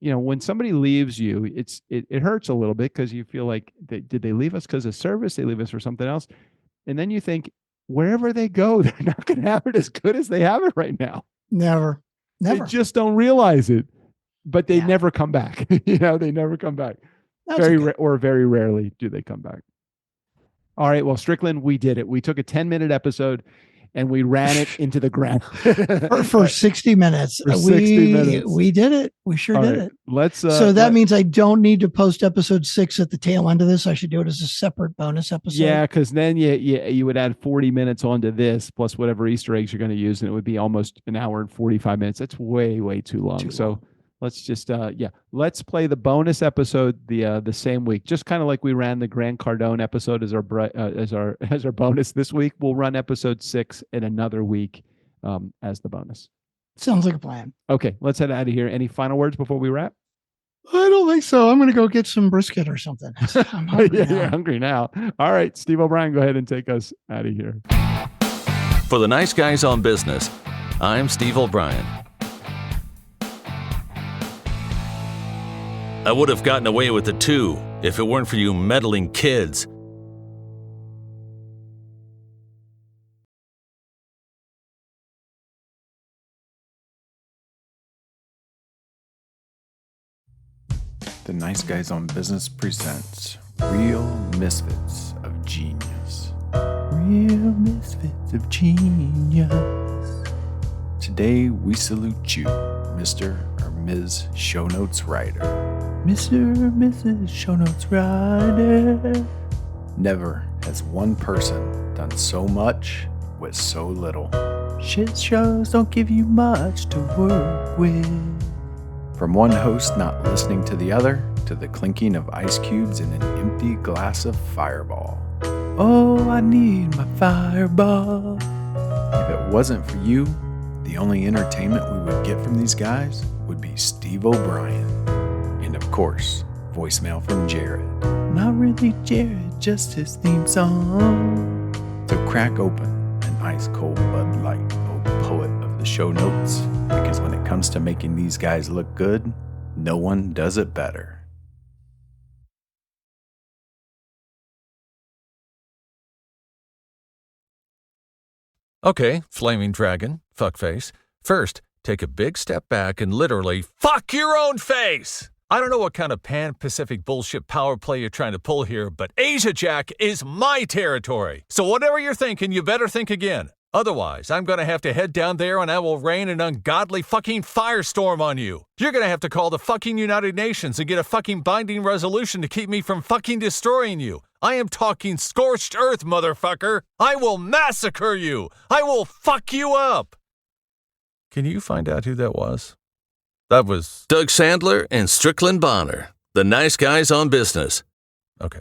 when somebody leaves you, it hurts a little bit because you feel like, did they leave us because of service? They leave us for something else. And then you think, wherever they go, they're not going to have it as good as they have it right now. Never. They just don't realize it, but they Yeah. never come back. They never come back. That's okay. Very rarely do they come back. All right. Well, Strickland, we did it. We took a 10-minute episode and we ran it into the ground for 60 minutes. For 60 minutes. We did it. We sure All did right, it. Let's. So that means I don't need to post episode 6 at the tail end of this. I should do it as a separate bonus episode. Yeah, because then you would add 40 minutes onto this plus whatever Easter eggs you're going to use, and it would be almost an hour and 45 minutes. That's way too long. So let's just let's play the bonus episode the same week, just kind of like we ran the Grant Cardone episode as our bonus this week. We'll run episode 6 in another week as the bonus. Sounds like a plan. Okay, let's head out of here. Any final words before we wrap? I don't think so. I'm going to go get some brisket or something. I'm hungry now. You're hungry now. All right, Steve O'Brien, go ahead and take us out of here. For the Nice Guys on Business, I'm Steve O'Brien. I would have gotten away with the 2 if it weren't for you meddling kids. The Nice Guys on Business presents Real Misfits of Genius. Real Misfits of Genius. Today we salute you, Mr. or Ms. Show Notes Writer. Mr. or Mrs. Show Notes Writer. Never has one person done so much with so little. Shit shows don't give you much to work with. From one host not listening to the other, to the clinking of ice cubes in an empty glass of Fireball. Oh, I need my Fireball. If it wasn't for you, the only entertainment we would get from these guys would be Steve O'Brien. And of course, voicemail from Jared. Not really Jared, just his theme song. So crack open an ice-cold Bud Light, oh poet of the show notes, because when it comes to making these guys look good, no one does it better. Okay, Flaming Dragon, fuckface. First, take a big step back and literally fuck your own face! I don't know what kind of pan-Pacific bullshit power play you're trying to pull here, but Asia Jack is my territory. So whatever you're thinking, you better think again. Otherwise, I'm going to have to head down there and I will rain an ungodly fucking firestorm on you. You're going to have to call the fucking United Nations and get a fucking binding resolution to keep me from fucking destroying you. I am talking scorched earth, motherfucker. I will massacre you. I will fuck you up. Can you find out who that was? That was Doug Sandler and Strickland Bonner, the Nice Guys on Business. Okay.